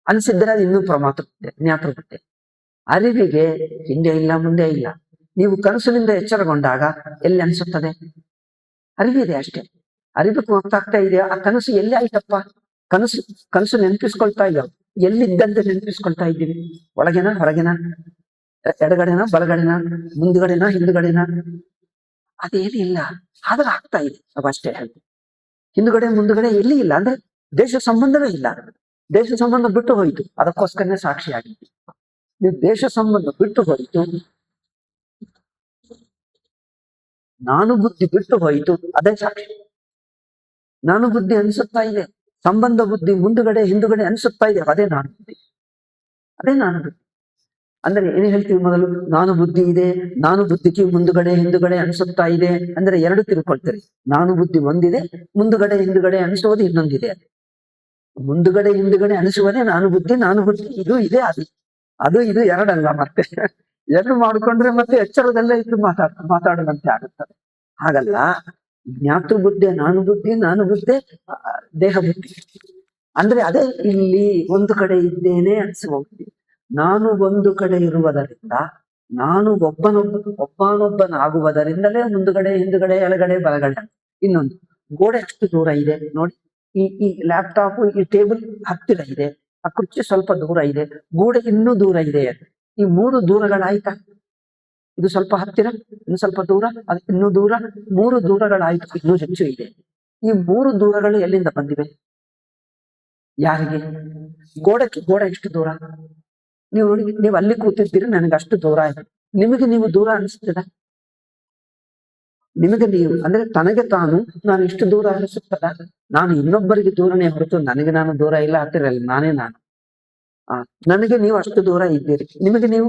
ಅನ್ಸಿದ್ರೆ ಅದು ಇನ್ನೂ ಪ್ರಮಾತೃತೆ, ಜ್ಞಾತೃತೆ. ಅರಿವಿಗೆ ಹಿಂದೆ ಇಲ್ಲ ಮುಂದೆ ಇಲ್ಲ. ನೀವು ಕನಸಿನಿಂದ ಎಚ್ಚರಗೊಂಡಾಗ ಎಲ್ಲಿ ಅನ್ಸುತ್ತದೆ? ಅರಿವಿದೆ ಅಷ್ಟೇ. ಅರಿವಿಗೆ ಗೊತ್ತಾಗ್ತಾ ಇದೆಯಾ ಆ ಕನಸು ಎಲ್ಲಿ ಆಯ್ತಪ್ಪ? ಕನಸು ನೆನಪಿಸ್ಕೊಳ್ತಾ ಇದೆಯೋ? ಎಲ್ಲಿದ್ದಂತೆ ನೆನಪಿಸ್ಕೊಳ್ತಾ ಇದ್ದೀವಿ? ಒಳಗೆನ ಹೊರಗೆನ? ಎಡಗಡೆನ ಬಲಗಡೆನ? ಮುಂದುಗಡೆನ ಹಿಂದುಗಡೆನ? ಅದೇನಿಲ್ಲ. ಆದ್ರೆ ಆಗ್ತಾ ಇದೆ ಅವಷ್ಟೇ. ಹಿಂದುಗಡೆ ಮುಂದುಗಡೆ ಎಲ್ಲಿ ಇಲ್ಲ. ಅಂದ್ರೆ ದೇಶ ಸಂಬಂಧವೇ ಇಲ್ಲ. ದೇಶ ಸಂಬಂಧ ಬಿಟ್ಟು ಹೋಯಿತು, ಅದಕ್ಕೋಸ್ಕರನೇ ಸಾಕ್ಷಿ ಆಗಿತ್ತು. ನೀವು ದೇಶ ಸಂಬಂಧ ಬಿಟ್ಟು ಹೋಯಿತು, ನಾನು ಬುದ್ಧಿ ಬಿಟ್ಟು ಹೋಯಿತು, ಅದೇ ಸಾಕ್ಷಿ. ನಾನು ಬುದ್ಧಿ ಅನಿಸುತ್ತಾ ಇದೆ, ಸಂಬಂಧ ಬುದ್ಧಿ ಮುಂದುಗಡೆ ಹಿಂದುಗಡೆ ಅನಿಸುತ್ತಾ ಇದೆ, ಅದೇ ನಾನು ಬುದ್ಧಿ, ಅದೇ ನಾನು ಬುದ್ಧಿ. ಅಂದ್ರೆ ಏನ್ ಹೇಳ್ತೀವಿ ಮೊದಲು? ನಾನು ಬುದ್ಧಿ ಇದೆ, ನಾನು ಬುದ್ಧಿಗೆ ಮುಂದುಗಡೆ ಹಿಂದುಗಡೆ ಅನಿಸುತ್ತಾ ಇದೆ ಅಂದ್ರೆ ಎರಡು ತಿಳ್ಕೊಳ್ತೀರಿ. ನಾನು ಬುದ್ಧಿ ಒಂದಿದೆ, ಮುಂದುಗಡೆ ಹಿಂದುಗಡೆ ಅನಿಸುವುದು ಇನ್ನೊಂದಿದೆ. ಮುಂದುಗಡೆ ಹಿಂದುಗಡೆ ಅನಿಸುವುದೇ ನಾನು ಬುದ್ಧಿ, ನಾನು ಬುದ್ಧಿ ಇದು ಇದೆ, ಅದು ಇದು ಎರಡಲ್ಲ. ಮತ್ತೆ ಎರಡು ಮಾಡಿಕೊಂಡ್ರೆ ಮತ್ತೆ ಎಚ್ಚರದಲ್ಲೇ ಇದ್ದು ಮಾತಾಡುವಂತೆ ಆಗುತ್ತದೆ. ಹಾಗಲ್ಲ. ಜ್ಞಾತೃ ಬುದ್ಧಿ ನಾನು ಬುದ್ಧಿ, ನಾನು ಬುದ್ಧಿ ದೇಹ ಬುದ್ಧಿ. ಅಂದ್ರೆ ಅದೇ ಇಲ್ಲಿ ಒಂದು ಕಡೆ ಇದ್ದೇನೆ ಅನಿಸುವ ಬುದ್ಧಿ. ನಾನು ಒಂದು ಕಡೆ ಇರುವುದರಿಂದ, ನಾನು ಒಬ್ಬನೊಬ್ಬನಾಗುವುದರಿಂದಲೇ ಮುಂದುಗಡೆ ಹಿಂದುಗಡೆ ಎಡಗಡೆ ಬಲಗಡೆ. ಇನ್ನೊಂದು, ಗೋಡೆ ಅಷ್ಟು ದೂರ ಇದೆ ನೋಡಿ. ಈ ಲ್ಯಾಪ್ಟಾಪ್ ಈ ಟೇಬಲ್ ಹತ್ತಿರ ಇದೆ, ಆ ಕುರ್ಚಿ ಸ್ವಲ್ಪ ದೂರ ಇದೆ, ಗೋಡೆ ಇನ್ನೂ ದೂರ ಇದೆ. ಈ ಮೂರು ದೂರಗಳಾಯ್ತಾ? ಇದು ಸ್ವಲ್ಪ ಹತ್ತಿರ, ಇನ್ನು ಸ್ವಲ್ಪ ದೂರ, ಅದು ಇನ್ನೂ ದೂರ, ಮೂರು ದೂರಗಳಾಯ್ತು, ಇನ್ನೂ ಹೆಚ್ಚು ಇದೆ. ಈ ಮೂರು ದೂರಗಳು ಎಲ್ಲಿಂದ ಬಂದಿವೆ? ಯಾರಿಗೆ? ಗೋಡೆ ಎಷ್ಟು ದೂರ? ನೀವು ನೋಡಿ, ನೀವು ಅಲ್ಲಿ ಕೂತಿರ್ತೀರಿ, ನನಗೆ ಅಷ್ಟು ದೂರ ಆಯ್ತು. ನಿಮಗೆ ನೀವು ದೂರ ಅನಿಸ್ತದ? ನಿಮಗೆ ನೀವು ಅಂದ್ರೆ ತನಗೆ ತಾನು ನಾನು ಇಷ್ಟು ದೂರ ಅನಿಸುತ್ತದ, ನಾನು ಇನ್ನೊಬ್ಬರಿಗೆ ದೂರನೇ ಹೊರತು ನನಗೆ ನಾನು ದೂರ ಇಲ್ಲ, ಹತ್ತಿರ ಇಲ್ಲ, ನಾನೇ ನಾನು. ನನಗೆ ನೀವು ಅಷ್ಟು ದೂರ ಇದ್ದೀರಿ, ನಿಮಗೆ ನೀವು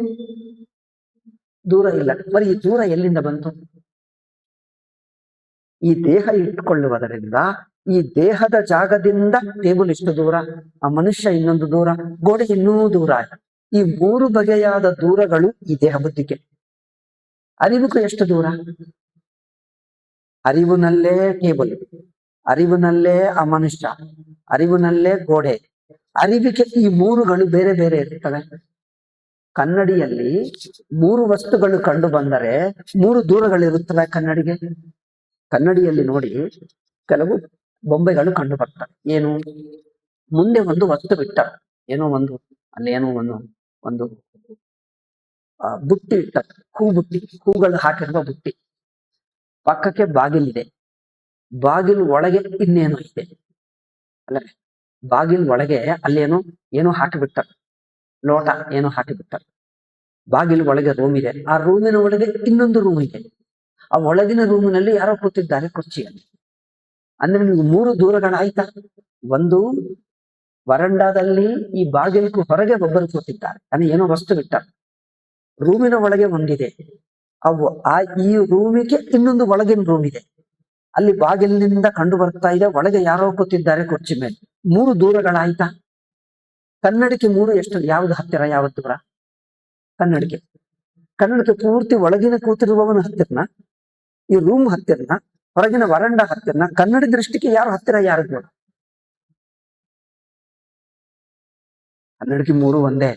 ದೂರ ಇಲ್ಲ. మరి ಈ ದೂರ ಎಲ್ಲಿಂದ ಬಂತು? ಈ ದೇಹ ಇಟ್ಟುಕೊಳ್ಳುವುದರಿಂದ, ಈ ದೇಹದ ಜಾಗದಿಂದ ಟೇಬಲ್ ಇಷ್ಟು ದೂರ, ಆ ಮನುಷ್ಯ ಇನ್ನೊಂದು ದೂರ, ಗೋಡೆ ಇನ್ನೂ ದೂರ. ಈ 3 ಬಗೆಯಾದ ದೂರಗಳು ಈ ದೇಹ ಬುದ್ಧಿಗೆ. ಅರಿವಿಗೂ ಎಷ್ಟು ದೂರ? ಅರಿವಿನಲ್ಲೇ ಟೇಬಲ್, ಅರಿವಿನಲ್ಲೇ ಆ ಮನುಷ್ಯ, ಅರಿವಿನಲ್ಲೇ ಗೋಡೆ. ಅರಿವಿಗೆ ಈ 3ಗಳು ಬೇರೆ ಬೇರೆ ಇರ್ತವೆ. ಕನ್ನಡಿಯಲ್ಲಿ 3 ವಸ್ತುಗಳು ಕಂಡು ಬಂದರೆ 3 ದೂರಗಳಿರುತ್ತವೆ ಕನ್ನಡಿಗೆ. ಕನ್ನಡಿಯಲ್ಲಿ ನೋಡಿ ಕೆಲವು ಬೊಂಬೆಗಳು ಕಂಡು ಬರ್ತವೆ. ಏನು? ಮುಂದೆ ಒಂದು ವಸ್ತು ಬಿಟ್ಟ, ಏನೋ ಒಂದು ಅಲ್ಲಿ ಏನೋ ಒಂದು ಬುಟ್ಟಿ ಇಟ್ಟ, ಬುಟ್ಟಿ, ಹೂಗಳು ಹಾಕಿರುವ ಬುಟ್ಟಿ. ಪಕ್ಕಕ್ಕೆ ಬಾಗಿಲಿದೆ, ಬಾಗಿಲು ಒಳಗೆ ಇನ್ನೇನೋ ಇದೆ ಅಲ್ಲ, ಬಾಗಿಲು ಒಳಗೆ ಅಲ್ಲೇನೋ ಏನೋ ಹಾಕಿಬಿಟ್ಟ, ಲೋಟ ಏನೋ ಹಾಕಿಬಿಟ್ಟ. ಬಾಗಿಲು ಒಳಗೆ ರೂಮ್ ಇದೆ, ಆ ರೂಮಿನ ಒಳಗೆ ಇನ್ನೊಂದು ರೂಮ್ ಇದೆ, ಆ ಒಳಗಿನ ರೂಮಿನಲ್ಲಿ ಯಾರೋ ಕೂತಿದ್ದಾರೆ ಕುರ್ಚಿಯಲ್ಲಿ. ಅಂದ್ರೆ ನಿಮ್ಗೆ 3 ದೂರಗಳಾಯ್ತಾ? ಒಂದು ವರಂಡಾದಲ್ಲಿ ಈ ಬಾಗಿಲಿಗೂ ಹೊರಗೆ ಒಬ್ಬರು ಕೂತಿದ್ದಾರೆ, ಅಂದ್ರೆ ಏನೋ ವಸ್ತು ಬಿಟ್ಟ. ರೂಮಿನ ಒಳಗೆ ಒಂದಿದೆ, ಈ ರೂಮಿಗೆ ಇನ್ನೊಂದು ಒಳಗಿನ ರೂಮ್ ಇದೆ, ಅಲ್ಲಿ ಬಾಗಿಲಿನಿಂದ ಕಂಡು ಬರ್ತಾ ಇದೆ ಒಳಗೆ ಯಾರೋ ಕೂತಿದ್ದಾರೆ ಕುರ್ಚಿ ಮೇಲೆ. 3 ದೂರಗಳಾಯ್ತಾ? ಕನ್ನಡಿಗೆ 3 ಎಷ್ಟು? ಯಾವ್ದು ಹತ್ತಿರ ಯಾವ್ದು ದೂರ? ಕನ್ನಡಿಗೆ ಪೂರ್ತಿ ಒಳಗಿನ ಕೂತಿರುವವನ ಹತ್ತಿರನ, ಈ ರೂಮ್ ಹತ್ತಿರನ, ಹೊರಗಿನ ವರಂಡ ಹತ್ತಿರನ? ಕನ್ನಡಿ ದೃಷ್ಟಿಗೆ ಯಾರು ಹತ್ತಿರ ಯಾರು ದೂರ? ಕನ್ನಡಿಗೆ 3 ಒಂದೇ.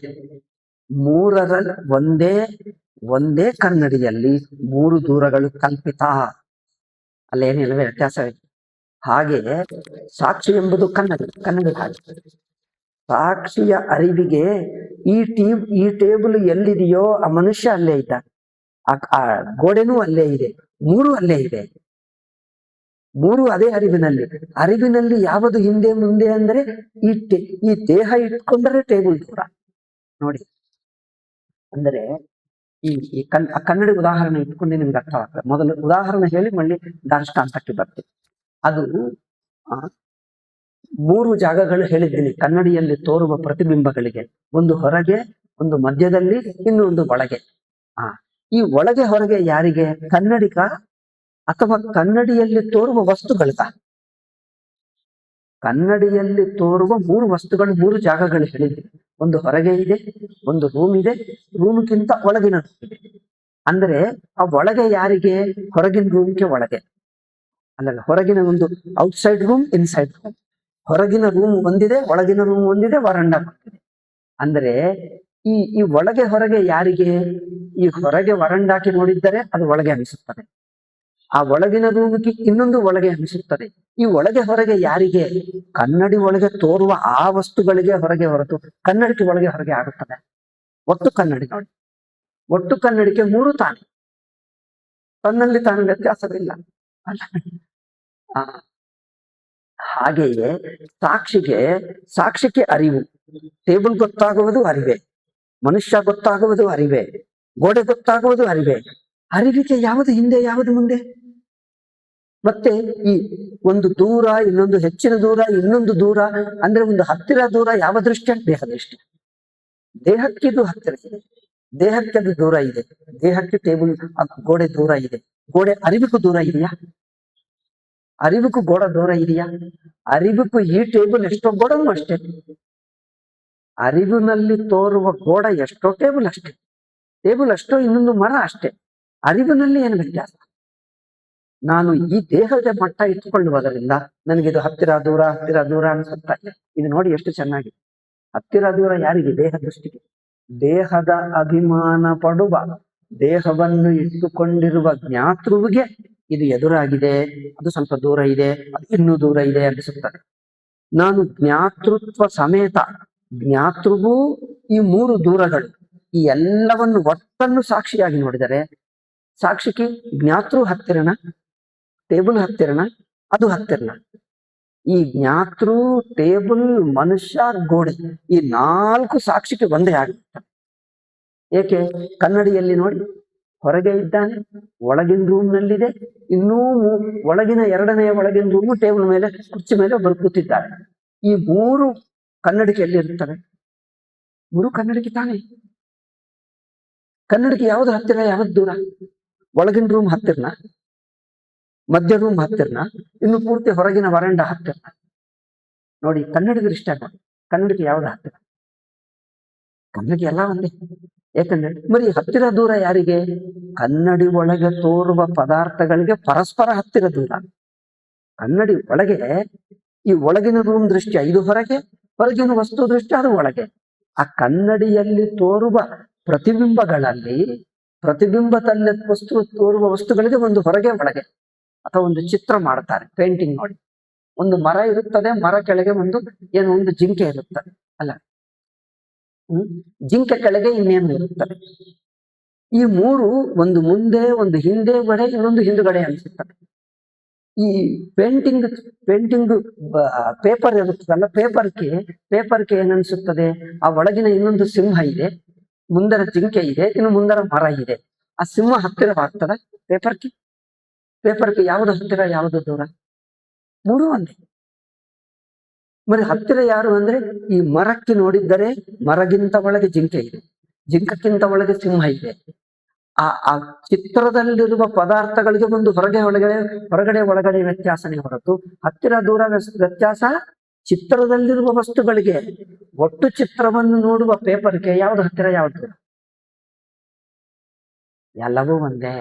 3ರಲ್ಲಿ ಒಂದೇ ಕನ್ನಡಿಯಲ್ಲಿ 3 ದೂರಗಳು ಕಲ್ಪಿತ, ಅಲ್ಲೇನಿಲ್ಲವೇ ವ್ಯತ್ಯಾಸ ಇದೆ. ಹಾಗೆ ಸಾಕ್ಷಿ ಎಂಬುದು ಕನ್ನಡಿ ಹಾಗೆ. ಸಾಕ್ಷಿಯ ಅರಿವಿಗೆ ಈ ಟೇಬಲ್ ಎಲ್ಲಿದೆಯೋ ಆ ಮನುಷ್ಯ ಅಲ್ಲೇ ಇದ್ದ, ಆ ಗೋಡೆನೂ ಅಲ್ಲೇ ಇದೆ, 3 ಅಲ್ಲೇ ಇದೆ. 3 ಅದೇ ಅರಿವಿನಲ್ಲಿ ಯಾವುದು ಹಿಂದೆ ಮುಂದೆ ಅಂದ್ರೆ ಈ ದೇಹ ಇಟ್ಕೊಂಡ್ರೆ ಟೇಬಲ್ ದೂರ ನೋಡಿ. ಅಂದರೆ ಈ ಕನ್ನಡಿ ಉದಾಹರಣೆ ಇಟ್ಕೊಂಡು ನಿಮ್ಗೆ ಅರ್ಥವಾಗ್ತದೆ. ಮೊದಲು ಉದಾಹರಣೆ ಹೇಳಿ ಮళ్ళీ ದಾರ್ಷ್ಟಾಂತಕ್ಕೆ ಬರ್ತೀವಿ. ಅದು 3 ಜಾಗಗಳು ಹೇಳಿದ್ದೀನಿ ಕನ್ನಡಿಯಲ್ಲಿ ತೋರುವ ಪ್ರತಿಬಿಂಬಗಳಿಗೆ. ಒಂದು ಹೊರಗೆ, ಒಂದು ಮಧ್ಯದಲ್ಲಿ, ಇನ್ನೊಂದು ಒಳಗೆ. ಈ ಒಳಗೆ ಹೊರಗೆ ಯಾರಿಗೆ? ಕನ್ನಡಿಗ ಅಥವಾ ಕನ್ನಡಿಯಲ್ಲಿ ತೋರುವ ವಸ್ತುಗಳಿಗ? ಕನ್ನಡಿಯಲ್ಲಿ ತೋರುವ 3 ವಸ್ತುಗಳು, 3 ಜಾಗಗಳು ಹೇಳಿದ್ವಿ. ಒಂದು ಹೊರಗೆ ಇದೆ, ಒಂದು ರೂಮ್ ಇದೆ, ರೂಮ್ಗಿಂತ ಒಳಗಿನ ರೂಮ್ ಇದೆ. ಅಂದ್ರೆ ಆ ಒಳಗೆ ಯಾರಿಗೆ? ಹೊರಗಿನ ರೂಮ್ಗೆ ಒಳಗೆ ಅಲ್ಲಲ್ಲ, ಹೊರಗಿನ ಒಂದು ಔಟ್ಸೈಡ್ ರೂಮ್, ಇನ್ಸೈಡ್ ರೂಮ್. ಹೊರಗಿನ ರೂಮ್ ಒಂದಿದೆ, ಒಳಗಿನ ರೂಮ್ ಒಂದಿದೆ, ವರಂಡ ಒಂದಿದೆ. ಅಂದ್ರೆ ಈ ಒಳಗೆ ಹೊರಗೆ ಯಾರಿಗೆ? ಈ ಹೊರಗೆ ವರಂಡಾಕಿ ನೋಡಿದ್ದರೆ ಅದು ಒಳಗೆ ಅನಿಸುತ್ತದೆ, ಆ ಒಳಗಿನ ರೂಮಿಗೆ ಇನ್ನೊಂದು ಒಳಗೆ ಅನಿಸುತ್ತದೆ. ಈ ಒಳಗೆ ಹೊರಗೆ ಯಾರಿಗೆ? ಕನ್ನಡಿ ಒಳಗೆ ತೋರುವ ಆ ವಸ್ತುಗಳಿಗೆ ಹೊರಗೆ ಹೊರತು ಕನ್ನಡಿಗೆ ಒಳಗೆ ಹೊರಗೆ ಆಗುತ್ತದೆ. ಒಟ್ಟು ಕನ್ನಡಿ ನೋಡಿ, ಒಟ್ಟು ಕನ್ನಡಿಗೆ 3 ತಾನೆ, ತನ್ನಲ್ಲಿ ತಾನು ವ್ಯತ್ಯಾಸವಿಲ್ಲ ಅಲ್ಲ. ಹಾಗೆಯೇ ಸಾಕ್ಷಿಗೆ ಅರಿವು, ಟೇಬಲ್ ಗೊತ್ತಾಗುವುದು ಅರಿವೆ, ಮನುಷ್ಯ ಗೊತ್ತಾಗುವುದು ಅರಿವೆ, ಗೋಡೆ ಗೊತ್ತಾಗುವುದು ಅರಿವೆ. ಅರಿವಿಗೆ ಯಾವುದು ಹಿಂದೆ ಯಾವುದು ಮುಂದೆ? ಮತ್ತೆ ಈ ಒಂದು ದೂರ, ಇನ್ನೊಂದು ಹೆಚ್ಚಿನ ದೂರ, ಇನ್ನೊಂದು ದೂರ ಅಂದ್ರೆ ಒಂದು ಹತ್ತಿರ ದೂರ ಯಾವ ದೃಷ್ಟಿ? ದೇಹ ದೃಷ್ಟಿ. ದೇಹಕ್ಕಿದು ಹತ್ತಿರ ಇದೆ, ದೇಹಕ್ಕೆ ಅದು ದೂರ ಇದೆ, ದೇಹಕ್ಕೆ ಟೇಬಲ್ ಗೋಡೆ ದೂರ ಇದೆ. ಗೋಡೆ ಅರಿವಿಗೂ ದೂರ ಇದೆಯಾ? ಅರಿವಿಗೂ ಗೋಡ ದೂರ ಇದೆಯಾ? ಅರಿವಿಗೂ ಈ ಟೇಬಲ್ ಎಷ್ಟೋ ಗೋಡನು ಅಷ್ಟೇ. ಅರಿವಿನಲ್ಲಿ ತೋರುವ ಗೋಡ ಎಷ್ಟೋ ಟೇಬಲ್ ಅಷ್ಟೇ, ಟೇಬಲ್ ಅಷ್ಟೋ ಇನ್ನೊಂದು ಮರ ಅಷ್ಟೇ. ಅರಿವಿನಲ್ಲಿ ಏನು ವ್ಯತ್ಯಾಸ? ನಾನು ಈ ದೇಹದ ಮಟ್ಟ ಇಟ್ಟುಕೊಳ್ಳುವುದರಿಂದ ನನಗಿದು ಹತ್ತಿರ ದೂರ ಅನ್ಸುತ್ತಾ ಇದೆ. ಇದು ನೋಡಿ ಎಷ್ಟು ಚೆನ್ನಾಗಿದೆ. ಹತ್ತಿರ ದೂರ ಯಾರಿಗೆ? ದೇಹ ದೃಷ್ಟಿಗೆ. ದೇಹದ ಅಭಿಮಾನ ಪಡುವ, ದೇಹವನ್ನು ಇಟ್ಟುಕೊಂಡಿರುವ ಜ್ಞಾತೃವಿಗೆ ಇದು ಎದುರಾಗಿದೆ, ಅದು ಸ್ವಲ್ಪ ದೂರ ಇದೆ, ಅದು ಇನ್ನೂ ದೂರ ಇದೆ ಅನಿಸುತ್ತದೆ. ನಾನು ಜ್ಞಾತೃತ್ವ ಸಮೇತ, ಜ್ಞಾತೃವು ಈ 3 ದೂರಗಳು, ಈ ಎಲ್ಲವನ್ನು ಒಟ್ಟನ್ನು ಸಾಕ್ಷಿಯಾಗಿ ನೋಡಿದರೆ ಸಾಕ್ಷಿಗೆ ಜ್ಞಾತೃ ಹತ್ತಿರನ, ಟೇಬಲ್ ಹತ್ತಿರನ, ಅದು ಹತ್ತಿರನ? ಈ ಜ್ಞಾತೃ, ಟೇಬಲ್, ಮನುಷ್ಯ, ಗೋಡೆ ಈ 4 ಸಾಕ್ಷಿಗೆ ಒಂದೇ ಆಗುತ್ತೆ. ಏಕೆ? ಕನ್ನಡಿಯಲ್ಲಿ ನೋಡಿ, ಹೊರಗೆ ಇದ್ದಾನೆ, ಒಳಗಿನ ರೂಮ್ ನಲ್ಲಿದೆ, ಇನ್ನೂ ಒಳಗಿನ ಒಳಗಿನ ರೂಮು ಟೇಬಲ್ ಮೇಲೆ ಕುರ್ಚಿ ಮೇಲೆ ಒಬ್ಬರು ಕೂತಿದ್ದಾರೆ. ಈ ಮೂರು ಕನ್ನಡಿಕೆ ಎಲ್ಲಿರುತ್ತವೆ? ಮೂರು ಕನ್ನಡಿಕೆ ತಾನೆ. ಕನ್ನಡಿಕೆ ಯಾವ್ದು ಹತ್ತಿರ ಯಾವ್ದು ದೂರ? ಒಳಗಿನ ರೂಮ್ ಹತ್ತಿರನ, ಮಧ್ಯ ರೂಮ್ ಹತ್ತಿರನ, ಇನ್ನು ಪೂರ್ತಿ ಹೊರಗಿನ ವರಂಡ ಹತ್ತಿರನ? ನೋಡಿ, ಕನ್ನಡಿಗರು ಇಷ್ಟ ನೋಡಿ, ಕನ್ನಡಿಗೆ ಯಾವ್ದು ಹತ್ತಿರ? ಕನ್ನಡಿಗೆ ಎಲ್ಲ ಒಂದೇ. ಯಾಕಂದ್ರೆ ಬರೀ ಹತ್ತಿರ ದೂರ ಯಾರಿಗೆ? ಕನ್ನಡಿ ಒಳಗೆ ತೋರುವ ಪದಾರ್ಥಗಳಿಗೆ ಪರಸ್ಪರ ಹತ್ತಿರ ದೂರ. ಕನ್ನಡಿ ಒಳಗೆ ಈ ಒಳಗಿನ ರೂಮ್ ದೃಷ್ಟಿ ಇದು ಹೊರಗೆ, ಹೊರಗಿನ ವಸ್ತು ದೃಷ್ಟಿ ಅದು ಒಳಗೆ. ಆ ಕನ್ನಡಿಯಲ್ಲಿ ತೋರುವ ಪ್ರತಿಬಿಂಬಗಳಲ್ಲಿ, ಪ್ರತಿಬಿಂಬದಲ್ಲಿ ತೋರುವ ವಸ್ತುಗಳಿಗೆ ಒಂದು ಹೊರಗೆ ಒಳಗೆ. ಅಥವಾ ಒಂದು ಚಿತ್ರ ಮಾಡ್ತಾರೆ, ಪೇಂಟಿಂಗ್ ನೋಡಿ, ಒಂದು ಮರ ಇರುತ್ತದೆ, ಮರ ಕೆಳಗೆ ಒಂದು ಜಿಂಕೆ ಇರುತ್ತದೆ ಅಲ್ಲ, ಜಿಂಕೆ ಕೆಳಗೆ ಇನ್ನೇನು ಇರುತ್ತದೆ. ಈ ಮೂರು, ಒಂದು ಮುಂದೆ, ಒಂದು ಹಿಂದೆ ಗಡೆ, ಇನ್ನೊಂದು ಹಿಂದುಗಡೆ ಅನಿಸುತ್ತದೆ. ಈ ಪೇಂಟಿಂಗ್ ಪೇಪರ್ ಇರುತ್ತದಲ್ಲ, ಪೇಪರ್ಗೆ ಏನನ್ಸುತ್ತದೆ? ಆ ಒಳಗಿನ ಇನ್ನೊಂದು ಸಿಂಹ ಇದೆ, ಮುಂದರ ಜಿಂಕೆ ಇದೆ, ಇನ್ನು ಮುಂದರ ಮರ ಇದೆ. ಆ ಸಿಂಹ ಹತ್ತಿರವಾಗ್ತದೆ ಪೇಪರ್ಗೆ ಯಾವುದು ಹತ್ತಿರ ಯಾವುದು ದೂರ? ಮೂರು ಒಂದೇ. మరి ಹತ್ತಿರ ಯಾರು ಅಂದ್ರೆ ಈ ಮರಕ್ಕೆ ನೋಡಿದ್ದರೆ ಮರಗಿಂತ ಒಳಗೆ ಜಿಂಕೆ ಇದೆ, ಜಿಂಕಕ್ಕಿಂತ ಒಳಗೆ ಸಿಂಹ ಇದೆ. ಆ ಚಿತ್ರದಲ್ಲಿರುವ ಪದಾರ್ಥಗಳಿಗೆ ಒಂದು ಹೊರಗಡೆ ಒಳಗಡೆ ವ್ಯತ್ಯಾಸನೇ ಹೊರತು ಹತ್ತಿರ ದೂರ ವ್ಯತ್ಯಾಸ ಚಿತ್ರದಲ್ಲಿರುವ ವಸ್ತುಗಳಿಗೆ. ಒಟ್ಟು ಚಿತ್ರವನ್ನು ನೋಡುವ ಪೇಪರ್ಗೆ ಯಾವ್ದು ಹತ್ತಿರ ಯಾವ್ದು ದೂರ? ಎಲ್ಲವೂ ಒಂದೇ.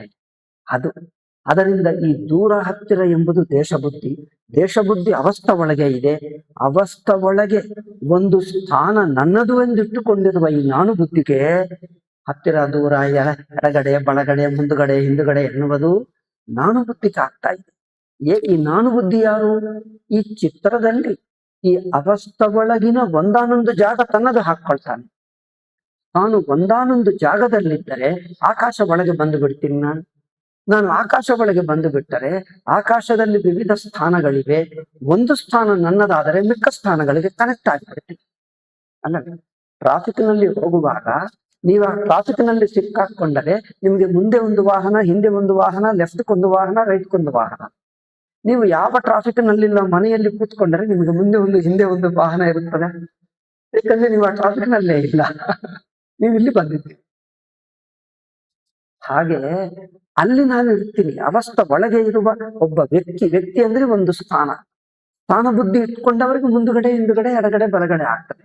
ಅದರಿಂದ ಈ ದೂರ ಹತ್ತಿರ ಎಂಬುದು ದೇಶಬುದ್ಧಿ ಅವಸ್ಥ ಒಳಗೆ ಇದೆ. ಅವಸ್ಥ ಒಳಗೆ ಒಂದು ಸ್ಥಾನ ನನ್ನದು ಎಂದಿಟ್ಟುಕೊಂಡಿರುವ ಈ ನಾನು ಬುದ್ಧಿಗೆ ಹತ್ತಿರ ದೂರ, ಎಡಗಡೆ ಬಲಗಡೆ ಮುಂದುಗಡೆ ಹಿಂದುಗಡೆ ಎನ್ನುವುದು ನಾನು ಬುದ್ಧಿಗೆ ಆಗ್ತಾ ಇದೆ. ಈ ನಾನು ಬುದ್ಧಿ ಯಾರು? ಈ ಚಿತ್ರದಲ್ಲಿ ಈ ಅವಸ್ಥ ಒಳಗಿನ ಒಂದಾನೊಂದು ಜಾಗ ತನ್ನದು ಹಾಕೊಳ್ತಾನೆ. ನಾನು ಒಂದಾನೊಂದು ಜಾಗದಲ್ಲಿದ್ದರೆ ಆಕಾಶ ಒಳಗೆ ಬಂದು ಬಿಡ್ತೀನಿ. ನಾನು ಆಕಾಶ ಒಳಗೆ ಬಂದು ಬಿಟ್ಟರೆ ಆಕಾಶದಲ್ಲಿ ವಿವಿಧ ಸ್ಥಾನಗಳಿವೆ. ಒಂದು ಸ್ಥಾನ ನನ್ನದಾದರೆ ಮಿಕ್ಕ ಸ್ಥಾನಗಳಿಗೆ ಕನೆಕ್ಟ್ ಆಗಿಬಿಡ್ತೀನಿ ಅಲ್ಲ. ಟ್ರಾಫಿಕ್ ನಲ್ಲಿ ಹೋಗುವಾಗ ನೀವು ಆ ಟ್ರಾಫಿಕ್ ನಲ್ಲಿ ಸಿಕ್ಕಾಕೊಂಡರೆ ನಿಮ್ಗೆ ಮುಂದೆ ಒಂದು ವಾಹನ, ಹಿಂದೆ ಒಂದು ವಾಹನ, ಲೆಫ್ಟ್ಗೊಂದು ವಾಹನ, ರೈಟ್ಗೊಂದು ವಾಹನ. ನೀವು ಯಾವ ಟ್ರಾಫಿಕ್ ನಲ್ಲಿಲ್ಲ ಮನೆಯಲ್ಲಿ ಕೂತ್ಕೊಂಡ್ರೆ ನಿಮ್ಗೆ ಮುಂದೆ ಒಂದು ಹಿಂದೆ ಒಂದು ವಾಹನ ಇರುತ್ತದೆ. ಯಾಕಂದ್ರೆ ನೀವು ಆ ಟ್ರಾಫಿಕ್ ನಲ್ಲೇ ಇಲ್ಲ, ನೀವು ಇಲ್ಲಿ ಬಂದಿದ್ದೀರಿ. ಹಾಗೆ ಅಲ್ಲಿ ನಾನು ಇರ್ತೀನಿ. ಅವಸ್ಥ ಒಳಗೆ ಇರುವ ಒಬ್ಬ ವ್ಯಕ್ತಿ ಅಂದ್ರೆ ಒಂದು ಸ್ಥಾನ ಬುದ್ಧಿ ಇಟ್ಕೊಂಡವರಿಗೆ ಮುಂದುಗಡೆ ಹಿಂದುಗಡೆ ಎಡಗಡೆ ಬಲಗಡೆ ಆಗ್ತದೆ.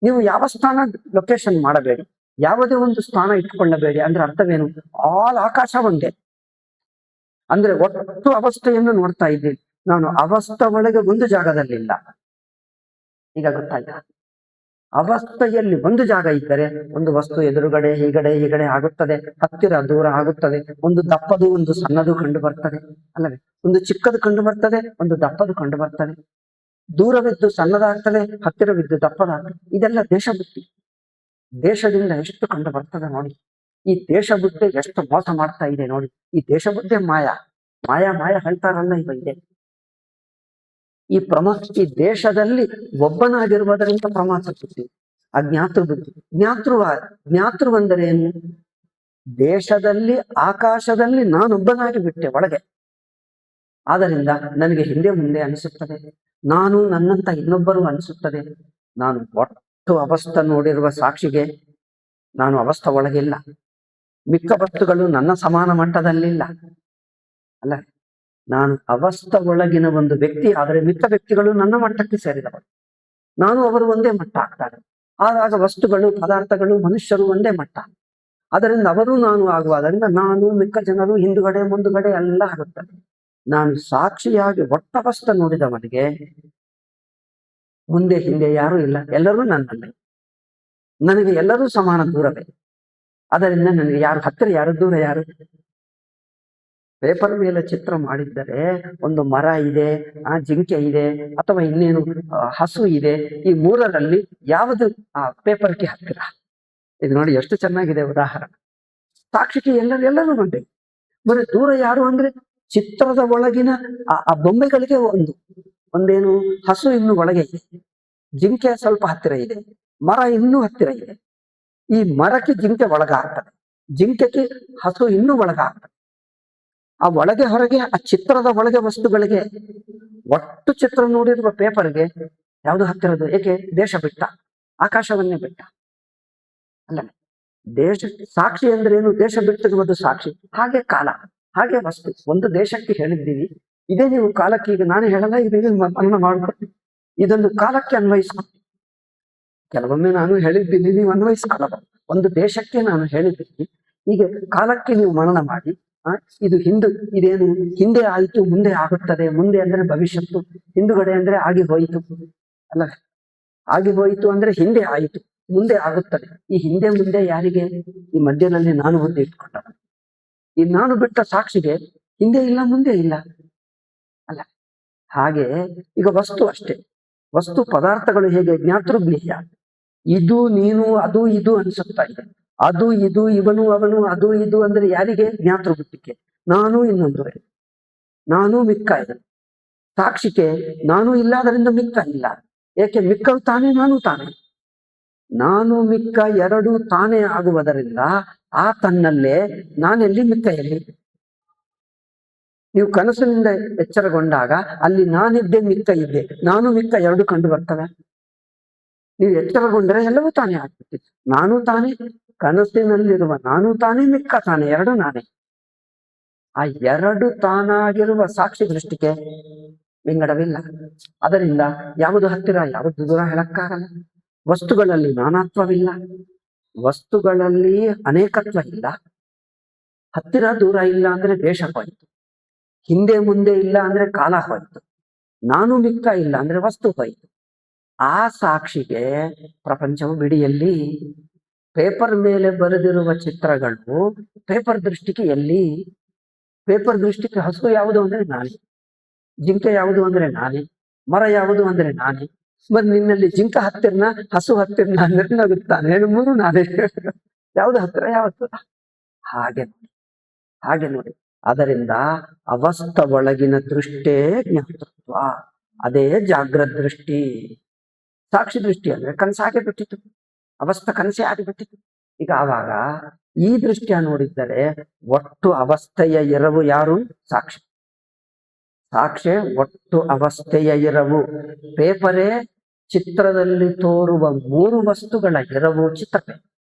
ನೀವು ಯಾವ ಸ್ಥಾನ ಲೊಕೇಶನ್ ಮಾಡಬೇಡಿ, ಯಾವುದೇ ಒಂದು ಸ್ಥಾನ ಇಟ್ಕೊಳ್ಳಬೇಡಿ. ಅಂದ್ರೆ ಅರ್ಥವೇನು? ಆಲ್ ಆಕಾಶ ಒಂದೇ. ಅಂದ್ರೆ ಒಟ್ಟು ಅವಸ್ಥೆಯನ್ನು ನೋಡ್ತಾ ಇದ್ದೀನಿ ನಾನು. ಅವಸ್ಥೆ ಒಳಗೆ ಒಂದು ಜಾಗದಲ್ಲಿಲ್ಲ. ಈಗ ಗೊತ್ತಾಯ್ತಾ? ಅವಸ್ಥೆಯಲ್ಲಿ ಒಂದು ಜಾಗ ಇದ್ದರೆ ಒಂದು ವಸ್ತು ಎದುರುಗಡೆ ಹೀಗಡೆ ಆಗುತ್ತದೆ, ಹತ್ತಿರ ದೂರ ಆಗುತ್ತದೆ. ಒಂದು ದಪ್ಪದು ಒಂದು ಸಣ್ಣದು ಕಂಡು ಬರ್ತದೆ ಅಲ್ಲವೇ? ಒಂದು ಚಿಕ್ಕದು ಕಂಡು ಬರ್ತದೆ, ಒಂದು ದಪ್ಪದು ಕಂಡು ಬರ್ತದೆ. ದೂರವಿದ್ದು ಸಣ್ಣದಾಗ್ತದೆ, ಹತ್ತಿರವಿದ್ದು ದಪ್ಪದಾಗ್ತದೆ. ಇದೆಲ್ಲ ದೇಶದಿಂದ ಎಷ್ಟು ಕಂಡು ಬರ್ತದೆ ನೋಡಿ. ಈ ದೇಶಬುದ್ಧಿ ಎಷ್ಟು ಮೋಸ ಮಾಡ್ತಾ ಇದೆ ನೋಡಿ. ಈ ದೇಶಬುದ್ಧಿ ಮಾಯ ಹೇಳ್ತಾರಲ್ಲ, ಇದೆ. ಈ ದೇಶದಲ್ಲಿ ಒಬ್ಬನಾಗಿರುವುದರಿಂದ ಪ್ರಮಾಸ ಬುದ್ಧಿ, ಅಜ್ಞಾತೃ ಬುದ್ಧಿ. ಜ್ಞಾತೃ ಅಂದರೆ ಏನು? ದೇಶದಲ್ಲಿ ಆಕಾಶದಲ್ಲಿ ನಾನೊಬ್ಬನಾಗಿ ಬಿಟ್ಟೆ ಒಳಗೆ. ಆದ್ದರಿಂದ ನನಗೆ ಹಿಂದೆ ಮುಂದೆ ಅನಿಸುತ್ತದೆ, ನಾನು ನನ್ನಂತ ಇನ್ನೊಬ್ಬರು ಅನಿಸುತ್ತದೆ. ನಾನು ಒಟ್ಟು ಅವಸ್ಥೆ ನೋಡಿರುವ ಸಾಕ್ಷಿಗೆ ನಾನು ಅವಸ್ಥೆ ಒಳಗಿಲ್ಲ. ಮಿಕ್ಕ ವಸ್ತುಗಳು ನನ್ನ ಸಮಾನ ಮಟ್ಟದಲ್ಲಿಲ್ಲ ಅಲ್ಲ. ನಾನು ಅವಸ್ಥೆ ಒಳಗಿನ ಒಂದು ವ್ಯಕ್ತಿ, ಆದರೆ ಮಿಕ್ಕ ವ್ಯಕ್ತಿಗಳು ನನ್ನ ಮಟ್ಟಕ್ಕೆ ಸೇರಿದವರು. ನಾನು ಅವರು ಒಂದೇ ಮಟ್ಟ ಆಗ್ತಾರೆ. ಆಗ ವಸ್ತುಗಳು, ಪದಾರ್ಥಗಳು, ಮನುಷ್ಯರು ಒಂದೇ ಮಟ್ಟ. ಅದರಿಂದ ಅವರು ನಾನು ಆಗುವುದರಿಂದ ನಾನು, ಮಿಕ್ಕ ಜನರು, ಹಿಂದುಗಡೆ ಮುಂದುಗಡೆ ಎಲ್ಲ ಆಗುತ್ತದೆ. ನಾನು ಸಾಕ್ಷಿಯಾಗಿ ಒಟ್ಟವಸ್ಥೆ ನೋಡಿದವನಿಗೆ ಮುಂದೆ ಹಿಂದೆ ಯಾರೂ ಇಲ್ಲ, ಎಲ್ಲರೂ ನನ್ನಲ್ಲಿ. ನನಗೆ ಎಲ್ಲರೂ ಸಮಾನ ದೂರವೇ. ಅದರಿಂದ ನನಗೆ ಯಾರು ಹತ್ತಿರ, ಯಾರು ದೂರ, ಯಾರು? ಪೇಪರ್ ಮೇಲೆ ಚಿತ್ರ ಮಾಡಿದ್ದರೆ ಒಂದು ಮರ ಇದೆ, ಜಿಂಕೆ ಇದೆ, ಅಥವಾ ಇನ್ನೇನು ಹಸು ಇದೆ. ಈ ಮೂರರಲ್ಲಿ ಯಾವುದು ಆ ಪೇಪರ್ಗೆ ಹತ್ತಿರ? ಇದು ನೋಡಿ ಎಷ್ಟು ಚೆನ್ನಾಗಿದೆ ಉದಾಹರಣೆ. ಸಾಕ್ಷಿಗೆ ಎಲ್ಲರೂ ಒಂದೇ. మరి ದೂರ ಯಾರು ಅಂದ್ರೆ ಚಿತ್ರದ ಒಳಗಿನ ಆ ಬೊಂಬೆಗಳಿಗೆ ಒಂದೇನು, ಹಸು ಇನ್ನು ಒಳಗೆ ಇದೆ, ಜಿಂಕೆ ಸ್ವಲ್ಪ ಹತ್ತಿರ ಇದೆ, ಮರ ಇನ್ನೂ ಹತ್ತಿರ ಇದೆ. ಈ ಮರಕ್ಕೆ ಜಿಂಕೆ ಒಳಗ ಆಗ್ತದೆ, ಜಿಂಕೆಗೆ ಹಸು ಇನ್ನೂ ಒಳಗಾಗ್ತದೆ. ಆ ಒಳಗೆ ಹೊರಗೆ ಆ ಚಿತ್ರದ ಒಳಗೆ ವಸ್ತುಗಳಿಗೆ ಒಟ್ಟು ಚಿತ್ರ ನೋಡಿರುವ ಪೇಪರ್ಗೆ ಯಾವುದು ಹತ್ತಿರದು? ಏಕೆ? ದೇಶ ಬಿಟ್ಟ, ಆಕಾಶವನ್ನೇ ಬಿಟ್ಟ. ಅಲ್ಲ, ದೇಶ ಸಾಕ್ಷಿ ಅಂದ್ರೆ ಏನು? ದೇಶ ಬಿಟ್ಟಿರುವುದು ಸಾಕ್ಷಿ. ಹಾಗೆ ಕಾಲ, ಹಾಗೆ ವಸ್ತು. ಒಂದು ದೇಶಕ್ಕೆ ಹೇಳಿದ್ದೀವಿ, ಇದೇ ನೀವು ಕಾಲಕ್ಕೆ, ಈಗ ನಾನು ಹೇಳಲ್ಲ, ಇದೀಗ ಮನನ ಮಾಡ್ಕೊಡಿ, ಇದನ್ನು ಕಾಲಕ್ಕೆ ಅನ್ವಯಿಸ್ಕೊಡಿ. ಕೆಲವೊಮ್ಮೆ ನಾನು ಹೇಳಿದ್ದೀನಿ, ನೀವು ಅನ್ವಯಿಸ್ಕೊಳ್ಳಲ್ಲ. ಒಂದು ದೇಶಕ್ಕೆ ನಾನು ಹೇಳಿದ್ದೀನಿ, ಈಗ ಕಾಲಕ್ಕೆ ನೀವು ಮನನ ಮಾಡಿ. ಇದು ಇದೇನು? ಹಿಂದೆ ಆಯಿತು, ಮುಂದೆ ಆಗುತ್ತದೆ. ಮುಂದೆ ಅಂದ್ರೆ ಭವಿಷ್ಯತ್ತು, ಹಿಂದುಗಡೆ ಅಂದ್ರೆ ಆಗಿ ಹೋಯಿತು. ಅಲ್ಲ, ಆಗಿ ಹೋಯಿತು ಅಂದ್ರೆ ಹಿಂದೆ ಆಯಿತು, ಮುಂದೆ ಆಗುತ್ತದೆ. ಈ ಹಿಂದೆ ಮುಂದೆ ಯಾರಿಗೆ? ಈ ಮಧ್ಯದಲ್ಲಿ ನಾನು ಮುಂದೆ ಇಟ್ಕೊಂಡ. ಈ ನಾನು ಬಿಟ್ಟ ಸಾಕ್ಷಿಗೆ ಹಿಂದೆ ಇಲ್ಲ, ಮುಂದೆ ಇಲ್ಲ. ಅಲ್ಲ, ಹಾಗೆ ಈಗ ವಸ್ತು ಅಷ್ಟೇ. ವಸ್ತು ಪದಾರ್ಥಗಳು ಹೇಗೆ? ಜ್ಞಾತೃಜ್ಞೇಯ. ಇದು ನೀನು, ಅದು ಇದು ಅನ್ಸುತ್ತಾ ಇದೆ. ಅದು ಇದು, ಇವನು ಅವನು, ಅದು ಇದು ಅಂದ್ರೆ ಯಾರಿಗೆ? ಜ್ಞಾತೃಬುದ್ಧಿಗೆ. ನಾನು ಇನ್ನೊಂದು, ನಾನು ಮಿಕ್ಕ ಇದೆ. ಸಾಕ್ಷಿಗೆ ನಾನು ಇಲ್ಲದರಿಂದ ಮಿಕ್ಕ ಇಲ್ಲ. ಏಕೆ? ಮಿಕ್ಕವು ತಾನೇ, ನಾನು ತಾನೇ. ನಾನು ಮಿಕ್ಕ ಎರಡು ತಾನೇ ಆಗುವುದರಿಂದ ಆ ತನ್ನಲ್ಲೇ ನಾನೆಲ್ಲಿ, ಮಿಕ್ಕ ಎಲ್ಲಿ? ನೀವು ಕನಸಿನಿಂದ ಎಚ್ಚರಗೊಂಡಾಗ ಅಲ್ಲಿ ನಾನಿದ್ದೆ, ಮಿಕ್ಕ ಇದ್ದೆ, ನಾನು ಮಿಕ್ಕ ಎರಡು ಕಂಡು ಬರ್ತವೆ. ನೀವು ಎಚ್ಚರಗೊಂಡರೆ ಎಲ್ಲವೂ ತಾನೇ ಆಗ್ಬಿಟ್ಟಿತ್ತು. ನಾನು ತಾನೇ, ಕನಸಿನಲ್ಲಿರುವ ನಾನು ತಾನೇ, ಮಿಕ್ಕ ತಾನೇ, ಎರಡು ನಾನೇ. ಆ ಎರಡು ತಾನಾಗಿರುವ ಸಾಕ್ಷಿ ದೃಷ್ಟಿಗೆ ವಿಂಗಡವಿಲ್ಲ. ಅದರಿಂದ ಯಾವುದು ಹತ್ತಿರ, ಯಾವುದು ದೂರ ಹೇಳಕ್ಕಾಗಲ್ಲ. ವಸ್ತುಗಳಲ್ಲಿ ನಾನಾತ್ವವಿಲ್ಲ, ವಸ್ತುಗಳಲ್ಲಿ ಅನೇಕತ್ವ ಇಲ್ಲ. ಹತ್ತಿರ ದೂರ ಇಲ್ಲ ಅಂದ್ರೆ ದೇಶ ಹೋಯ್ತು, ಹಿಂದೆ ಮುಂದೆ ಇಲ್ಲ ಅಂದ್ರೆ ಕಾಲ ಹೋಯ್ತು, ನಾನು ಮಿಕ್ಕ ಇಲ್ಲ ಅಂದ್ರೆ ವಸ್ತು ಹೋಯ್ತು. ಆ ಸಾಕ್ಷಿಗೆ ಪ್ರಪಂಚವು ಬಿಡಿಯಲ್ಲಿ ಪೇಪರ್ ಮೇಲೆ ಬರೆದಿರುವ ಚಿತ್ರಗಳು ಪೇಪರ್ ದೃಷ್ಟಿಗೆ ಎಲ್ಲಿ? ಪೇಪರ್ ದೃಷ್ಟಿಗೆ ಹಸು ಯಾವುದು ಅಂದ್ರೆ ನಾನೇ, ಜಿಂಕೆ ಯಾವುದು ಅಂದ್ರೆ ನಾನೇ, ಮರ ಯಾವುದು ಅಂದ್ರೆ ನಾನೇ. ಮತ್ತೆ ನಿನ್ನಲ್ಲಿ ಜಿಂಕ ಹತ್ತಿರನ, ಹಸು ಹತ್ತಿರನ ಅಂದ್ರೆ ನಗುತ್ತಾನೆ, ಮೂರು ನಾನೇ. ಯಾವುದು ಹತ್ತಿರ, ಯಾವತ್ತು? ಹಾಗೆ ಹಾಗೆ ನೋಡಿ. ಅದರಿಂದ ಅವಸ್ಥ ಒಳಗಿನ ದೃಷ್ಟೇ ಜ್ಞಾತೃತ್ವ, ಅದೇ ಜಾಗ್ರತ್ ದೃಷ್ಟಿ. ಸಾಕ್ಷಿ ದೃಷ್ಟಿ ಅಂದ್ರೆ ಕನಸಾಗಿ ಬಿಟ್ಟಿತ್ತು, ಅವಸ್ಥೆ ಕನಸೇ ಆಗಿಬಿಟ್ಟಿತ್ತು. ಈಗ ಆವಾಗ ಈ ದೃಷ್ಟಿಯ ನೋಡಿದ್ದರೆ ಒಟ್ಟು ಅವಸ್ಥೆಯ ಎರವು ಯಾರು? ಸಾಕ್ಷಿ. ಸಾಕ್ಷಿ ಒಟ್ಟು ಅವಸ್ಥೆಯ ಎರವು. ಪೇಪರೇ ಚಿತ್ರದಲ್ಲಿ ತೋರುವ ಮೂರು ವಸ್ತುಗಳ ಎರವು ಚಿತ್ರ.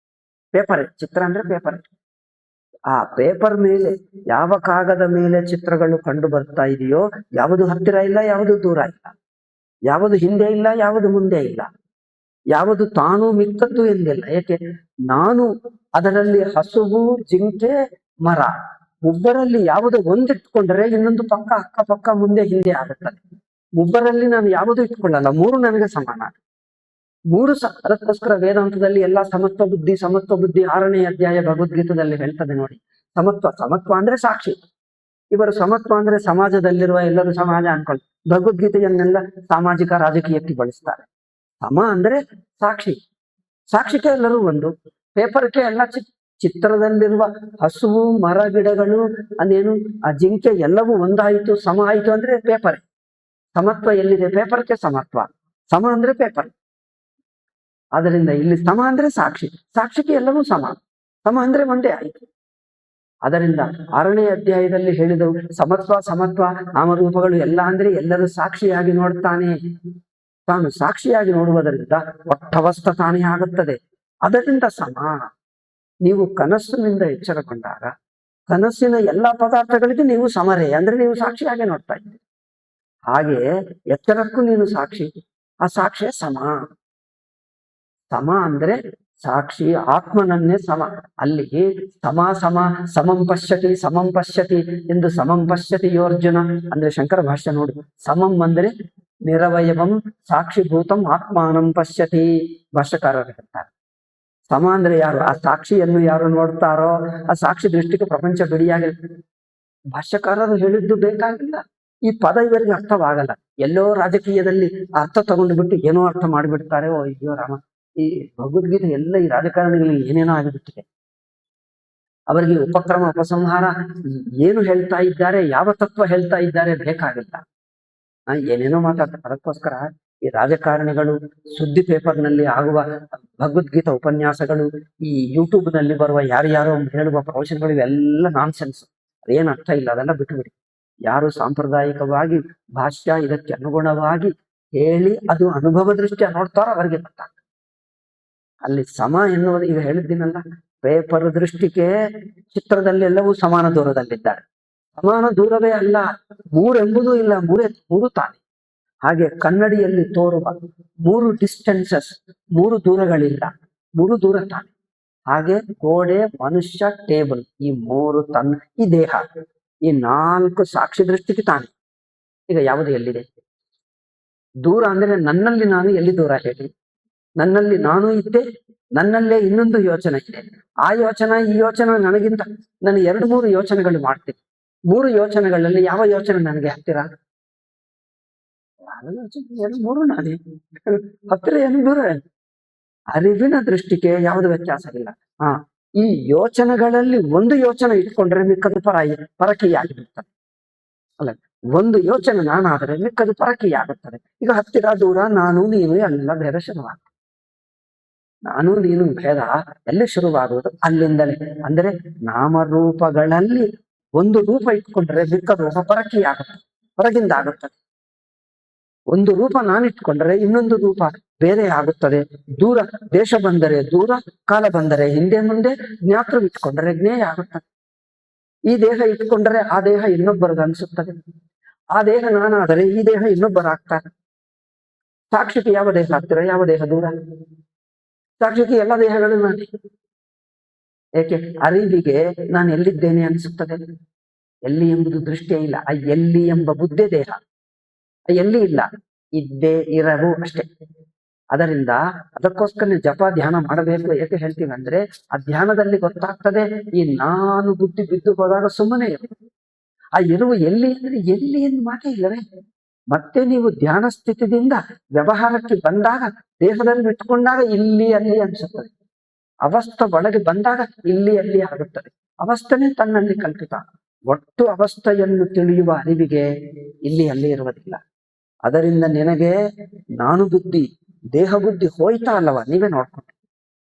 ಪೇಪರೇ ಚಿತ್ರ ಅಂದ್ರೆ ಪೇಪರ್. ಆ ಪೇಪರ್ ಮೇಲೆ, ಯಾವ ಕಾಗದ ಮೇಲೆ ಚಿತ್ರಗಳು ಕಂಡು ಬರ್ತಾ ಇದೆಯೋ, ಯಾವುದು ಹತ್ತಿರ ಇಲ್ಲ, ಯಾವುದು ದೂರ ಇಲ್ಲ, ಯಾವುದು ಹಿಂದೆ ಇಲ್ಲ, ಯಾವುದು ಮುಂದೆ ಇಲ್ಲ, ಯಾವುದು ತಾನು ಮಿಕ್ಕದ್ದು ಎಂದಿಲ್ಲ. ಏಕೆ? ನಾನು ಅದರಲ್ಲಿ ಹಸುವು, ಜಿಂಕೆ, ಮರ, ಒಬ್ಬರಲ್ಲಿ ಯಾವುದು ಒಂದಿಟ್ಕೊಂಡ್ರೆ ಇನ್ನೊಂದು ಪಕ್ಕ, ಅಕ್ಕಪಕ್ಕ, ಮುಂದೆ ಹಿಂದೆ ಆಗುತ್ತದೆ. ಒಬ್ಬರಲ್ಲಿ ನಾನು ಯಾವುದು ಇಟ್ಕೊಳ್ಳಲ್ಲ, ಮೂರು ನನಗೆ ಸಮಾನ. ಮೂರು ಅದಕ್ಕೋಸ್ಕರ ವೇದಾಂತದಲ್ಲಿ ಎಲ್ಲಾ ಸಮತ್ವ ಬುದ್ಧಿ, ಸಮತ್ವ ಬುದ್ಧಿ 6ನೇ ಅಧ್ಯಾಯ ಭಗವದ್ಗೀತದಲ್ಲಿ ಹೇಳ್ತದೆ ನೋಡಿ. ಸಮತ್ವ ಅಂದ್ರೆ ಸಾಕ್ಷಿ. ಇವರು ಸಮತ್ವ ಅಂದ್ರೆ ಸಮಾಜದಲ್ಲಿರುವ ಎಲ್ಲರೂ ಸಮಾಜ ಅನ್ಕೊಳ್ಳಿ. ಭಗವದ್ಗೀತೆಯನ್ನೆಲ್ಲ ಸಾಮಾಜಿಕ ರಾಜಕೀಯಕ್ಕೆ ಬಳಸ್ತಾರೆ. ಸಮ ಅಂದ್ರೆ ಸಾಕ್ಷಿ. ಸಾಕ್ಷಿಗೆ ಎಲ್ಲರೂ ಒಂದು, ಪೇಪರ್ಗೆ ಎಲ್ಲ ಚಿತ್ರದಲ್ಲಿರುವ ಹಸುವು, ಮರ, ಗಿಡಗಳು, ಅದೇನು ಆ ಜಿಂಕೆ ಎಲ್ಲವೂ ಒಂದಾಯಿತು, ಸಮ ಆಯಿತು ಅಂದ್ರೆ ಪೇಪರ್. ಸಮತ್ವ ಎಲ್ಲಿದೆ? ಪೇಪರ್ಗೆ ಸಮತ್ವ. ಸಮ ಅಂದ್ರೆ ಪೇಪರ್. ಅದರಿಂದ ಇಲ್ಲಿ ಸಮ ಅಂದ್ರೆ ಸಾಕ್ಷಿ, ಸಾಕ್ಷಿಗೆ ಎಲ್ಲವೂ ಸಮ ಅಂದ್ರೆ ಒಂದೇ ಆಯಿತು. ಅದರಿಂದ 6ನೇ ಅಧ್ಯಾಯದಲ್ಲಿ ಹೇಳಿದವು ಸಮತ್ವ ನಾಮರೂಪಗಳು ಎಲ್ಲ ಅಂದ್ರೆ ಎಲ್ಲರೂ ಸಾಕ್ಷಿಯಾಗಿ ನೋಡ್ತಾನೆ. ತಾನು ಸಾಕ್ಷಿಯಾಗಿ ನೋಡುವುದರಿಂದ ಒಟ್ಟವಸ್ಥ ತಾನೇ ಆಗುತ್ತದೆ. ಅದರಿಂದ ಸಮ. ನೀವು ಕನಸಿನಿಂದ ಎಚ್ಚರಗೊಂಡಾಗ ಕನಸಿನ ಎಲ್ಲಾ ಪದಾರ್ಥಗಳಿಗೆ ನೀವು ಸಮರೇ, ಅಂದ್ರೆ ನೀವು ಸಾಕ್ಷಿಯಾಗಿ ನೋಡ್ತಾ ಇದ್ದೀರಿ. ಹಾಗೆ ಎಚ್ಚರಕ್ಕೂ ನೀನು ಸಾಕ್ಷಿ, ಆ ಸಾಕ್ಷಿಯ ಸಮ ಅಂದ್ರೆ ಸಾಕ್ಷಿ ಆತ್ಮನನ್ನೇ ಸಮ. ಅಲ್ಲಿಗೆ ಸಮಂ ಪಶ್ಯತಿ ಎಂದು ಸಮಂ ಪಶ್ಯತಿ ಯೋರ್ಜುನ ಅಂದ್ರೆ ಶಂಕರ ಭಾಷ್ಯ ನೋಡು. ಸಮಂ ಅಂದ್ರೆ ನಿರವಯವಂ ಸಾಕ್ಷಿಭೂತಂ ಆತ್ಮಾನಂ ಪಶ್ಯತಿ ಭಾಷ್ಯಕಾರರು ಹೇಳ್ತಾರೆ. ಸಮ ಅಂದ್ರೆ ಯಾರು? ಆ ಸಾಕ್ಷಿಯನ್ನು ಯಾರು ನೋಡ್ತಾರೋ ಆ ಸಾಕ್ಷಿ ದೃಷ್ಟಿಗೆ ಪ್ರಪಂಚ ಬಿಡಿಯಾಗಿ. ಭಾಷ್ಯಕಾರರು ಹೇಳಿದ್ದು ಬೇಕಾಗಿಲ್ಲ, ಈ ಪದ ಇವರಿಗೆ ಅರ್ಥವಾಗಲ್ಲ. ಎಲ್ಲೋ ರಾಜಕೀಯದಲ್ಲಿ ಅರ್ಥ ತಗೊಂಡು ಬಿಟ್ಟು ಏನೋ ಅರ್ಥ ಮಾಡಿಬಿಡ್ತಾರೆ. ಓ ಅಯ್ಯೋ ರಾಮ, ಈ ಭಗವದ್ಗೀತೆ ಎಲ್ಲ ಈ ರಾಜಕಾರಣಿಗಳಿಗೆ ಏನೇನೋ ಆಗಿಬಿಟ್ಟಿದೆ. ಅವರಿಗೆ ಉಪಕ್ರಮ ಉಪಸಂಹಾರ ಏನು ಹೇಳ್ತಾ ಇದ್ದಾರೆ, ಯಾವ ತತ್ವ ಹೇಳ್ತಾ ಇದ್ದಾರೆ ಬೇಕಾಗಿಲ್ಲ. ಏನೇನೋ ಮಾತಾಡ್ತಾರೆ. ಅದಕ್ಕೋಸ್ಕರ ಈ ರಾಜಕಾರಣಿಗಳು ಸುದ್ದಿ ಪೇಪರ್ನಲ್ಲಿ ಆಗುವ ಭಗವದ್ಗೀತಾ ಉಪನ್ಯಾಸಗಳು, ಈ ಯೂಟ್ಯೂಬ್ ನಲ್ಲಿ ಬರುವ ಯಾರ್ಯಾರೋ ಹೇಳುವ ಪ್ರವಚನಗಳು, ಇವೆಲ್ಲ ನಾನ್ಸೆನ್ಸ್. ಅದೇನು ಅರ್ಥ ಇಲ್ಲ, ಅದೆಲ್ಲ ಬಿಟ್ಟುಬಿಡಿ. ಯಾರು ಸಾಂಪ್ರದಾಯಿಕವಾಗಿ ಭಾಷ್ಯ ಇದಕ್ಕೆ ಅನುಗುಣವಾಗಿ ಹೇಳಿ ಅದು ಅನುಭವ ದೃಷ್ಟಿಯ ನೋಡ್ತಾರೋ ಅವರಿಗೆ ಗೊತ್ತಾಗ್ತದೆ. ಅಲ್ಲಿ ಸಮ ಎನ್ನುವುದು ಈಗ ಹೇಳಿದ್ದೀನಲ್ಲ, ಪೇಪರ್ ದೃಷ್ಟಿಗೆ ಚಿತ್ರದಲ್ಲೆಲ್ಲವೂ ಸಮಾನ ದೂರದಲ್ಲಿದ್ದಾರೆ. ಸಮಾನ ದೂರವೇ ಅಲ್ಲ, ಮೂರೆಂಬುದೂ ಇಲ್ಲ, ಮೂರು ತಾನೆ. ಹಾಗೆ ಕನ್ನಡಿಯಲ್ಲಿ ತೋರುವ 3 ಡಿಸ್ಟೆನ್ಸಸ್, 3 ದೂರಗಳಿಲ್ಲ, 3 ದೂರ ತಾನೆ. ಹಾಗೆ ಗೋಡೆ, ಮನುಷ್ಯ, ಟೇಬಲ್, ಈ 3 ತನ್ನ, ಈ ದೇಹ, ಈ 4 ಸಾಕ್ಷಿ ದೃಷ್ಟಿಗೆ ತಾನೆ. ಈಗ ಯಾವುದು ಎಲ್ಲಿದೆ? ದೂರ ಅಂದ್ರೆ ನನ್ನಲ್ಲಿ ನಾನು ಎಲ್ಲಿ ದೂರ ಹೇಳಿ? ನನ್ನಲ್ಲಿ ನಾನು ಇದ್ದೆ, ನನ್ನಲ್ಲೇ ಇನ್ನೊಂದು ಯೋಚನೆ ಇದೆ. ಆ ಯೋಚನೆ ಈ ಯೋಚನೆ ನನಗಿಂತ ನಾನು 2-3 ಯೋಚನೆಗಳು ಮಾಡ್ತೀನಿ. 3 ಯೋಚನೆಗಳಲ್ಲಿ ಯಾವ ಯೋಚನೆ ನನಗೆ ಹತ್ತಿರ? ಯಾವ ಯೋಚನೆ? 2-3 ನಾನೇ ಹತ್ತಿರ, ಏನು ದೂರ? ಅರಿವಿನ ದೃಷ್ಟಿಗೆ ಯಾವುದು ವ್ಯತ್ಯಾಸ ಇಲ್ಲ. ಈ ಯೋಚನೆಗಳಲ್ಲಿ ಒಂದು ಯೋಚನೆ ಇಟ್ಕೊಂಡ್ರೆ ಮಿಕ್ಕದು ಪರಕೀಯಾಗಿರುತ್ತದೆ. ಅಲ್ಲ, ಒಂದು ಯೋಚನೆ ನಾನಾದರೆ ಮಿಕ್ಕದು ಪರಕೀಯಾಗುತ್ತದೆ. ಈಗ ಹತ್ತಿರ ದೂರ, ನಾನು ನೀನು ಎಲ್ಲ ಭೇದ ಶುರುವಾಗ್ತದೆ. ನಾನು ನೀನು ಭೇದ ಎಲ್ಲಿ ಶುರುವಾಗುವುದು? ಅಲ್ಲಿಂದಲೇ. ಅಂದ್ರೆ ನಾಮರೂಪಗಳಲ್ಲಿ ಒಂದು ರೂಪ ಇಟ್ಕೊಂಡ್ರೆ ಮಿಕ್ಕ ರೂಪ ಪರಕೀಯಾಗುತ್ತದೆ, ಹೊರಗಿಂದ ಆಗುತ್ತದೆ. ಒಂದು ರೂಪ ನಾನಿಟ್ಕೊಂಡ್ರೆ ಇನ್ನೊಂದು ರೂಪ ಬೇರೆ ಆಗುತ್ತದೆ. ದೂರ ದೇಶ ಬಂದರೆ ದೂರ, ಕಾಲ ಬಂದರೆ ಹಿಂದೆ ಮುಂದೆ, ಜ್ಞಾತೃ ಇಟ್ಕೊಂಡ್ರೆ ಜ್ಞೇಯ ಆಗುತ್ತದೆ. ಈ ದೇಹ ಇಟ್ಕೊಂಡ್ರೆ ಆ ದೇಹ ಇನ್ನೊಬ್ಬರದು ಅನಿಸುತ್ತದೆ. ಆ ದೇಹ ನಾನಾದರೆ ಈ ದೇಹ ಇನ್ನೊಬ್ಬರಾಗ್ತಾರೆ. ಸಾಕ್ಷಿಗೆ ಯಾವ ದೇಹ ಹತ್ತಿರ, ಯಾವ ದೇಹ ದೂರ? ಸಾಕ್ಷಿಗೆ ಎಲ್ಲ ದೇಹಗಳು ನಾನೇ. ಏಕೆ? ಅರಿವಿಗೆ ನಾನು ಎಲ್ಲಿದ್ದೇನೆ ಅನಿಸುತ್ತದೆ. ಎಲ್ಲಿ ಎಂಬುದು ದೃಷ್ಟಿಯೇ ಇಲ್ಲ. ಆ ಎಲ್ಲಿ ಎಂಬ ಬುದ್ಧಿ ದೇಹ. ಎಲ್ಲಿ ಇಲ್ಲ, ಇದ್ದೇ ಇರವು ಅಷ್ಟೇ. ಅದರಿಂದ ಅದಕ್ಕೋಸ್ಕರ ಜಪ ಧ್ಯಾನ ಮಾಡಬೇಕು. ಏಕೆ ಹೇಳ್ತೀವಿ ಅಂದ್ರೆ, ಆ ಧ್ಯಾನದಲ್ಲಿ ಗೊತ್ತಾಗ್ತದೆ ಈ ನಾನು ಬುದ್ಧಿ ಬಿದ್ದು ಹೋದಾಗ ಸುಮ್ಮನೆ ಇರು. ಆ ಇರುವ ಎಲ್ಲಿ ಅಂದ್ರೆ ಎಲ್ಲಿ ಎಂದು ಮಾತೇ ಇಲ್ಲವೇ. ಮತ್ತೆ ನೀವು ಧ್ಯಾನ ಸ್ಥಿತಿಯಿಂದ ವ್ಯವಹಾರಕ್ಕೆ ಬಂದಾಗ, ದೇಹದಲ್ಲಿ ಇಟ್ಕೊಂಡಾಗ ಇಲ್ಲಿ ಅಲ್ಲಿ ಅನ್ಸುತ್ತದೆ. ಅವಸ್ಥೆ ಒಳಗೆ ಬಂದಾಗ ಇಲ್ಲಿ ಅಲ್ಲಿ ಆಗುತ್ತದೆ. ಅವಸ್ಥೆನೇ ತನ್ನಲ್ಲಿ ಕಲ್ಪಿತ. ಒಟ್ಟು ಅವಸ್ಥೆಯನ್ನು ತಿಳಿಯುವ ಅರಿವಿಗೆ ಇಲ್ಲಿ ಅಲ್ಲಿ ಇರುವುದಿಲ್ಲ. ಅದರಿಂದ ನಿನಗೆ ನಾನು ಬುದ್ಧಿ ದೇಹ ಬುದ್ಧಿ ಹೋಯ್ತಾ ಅಲ್ಲವಾ, ನೀವೇ ನೋಡ್ಕೊಂಡು.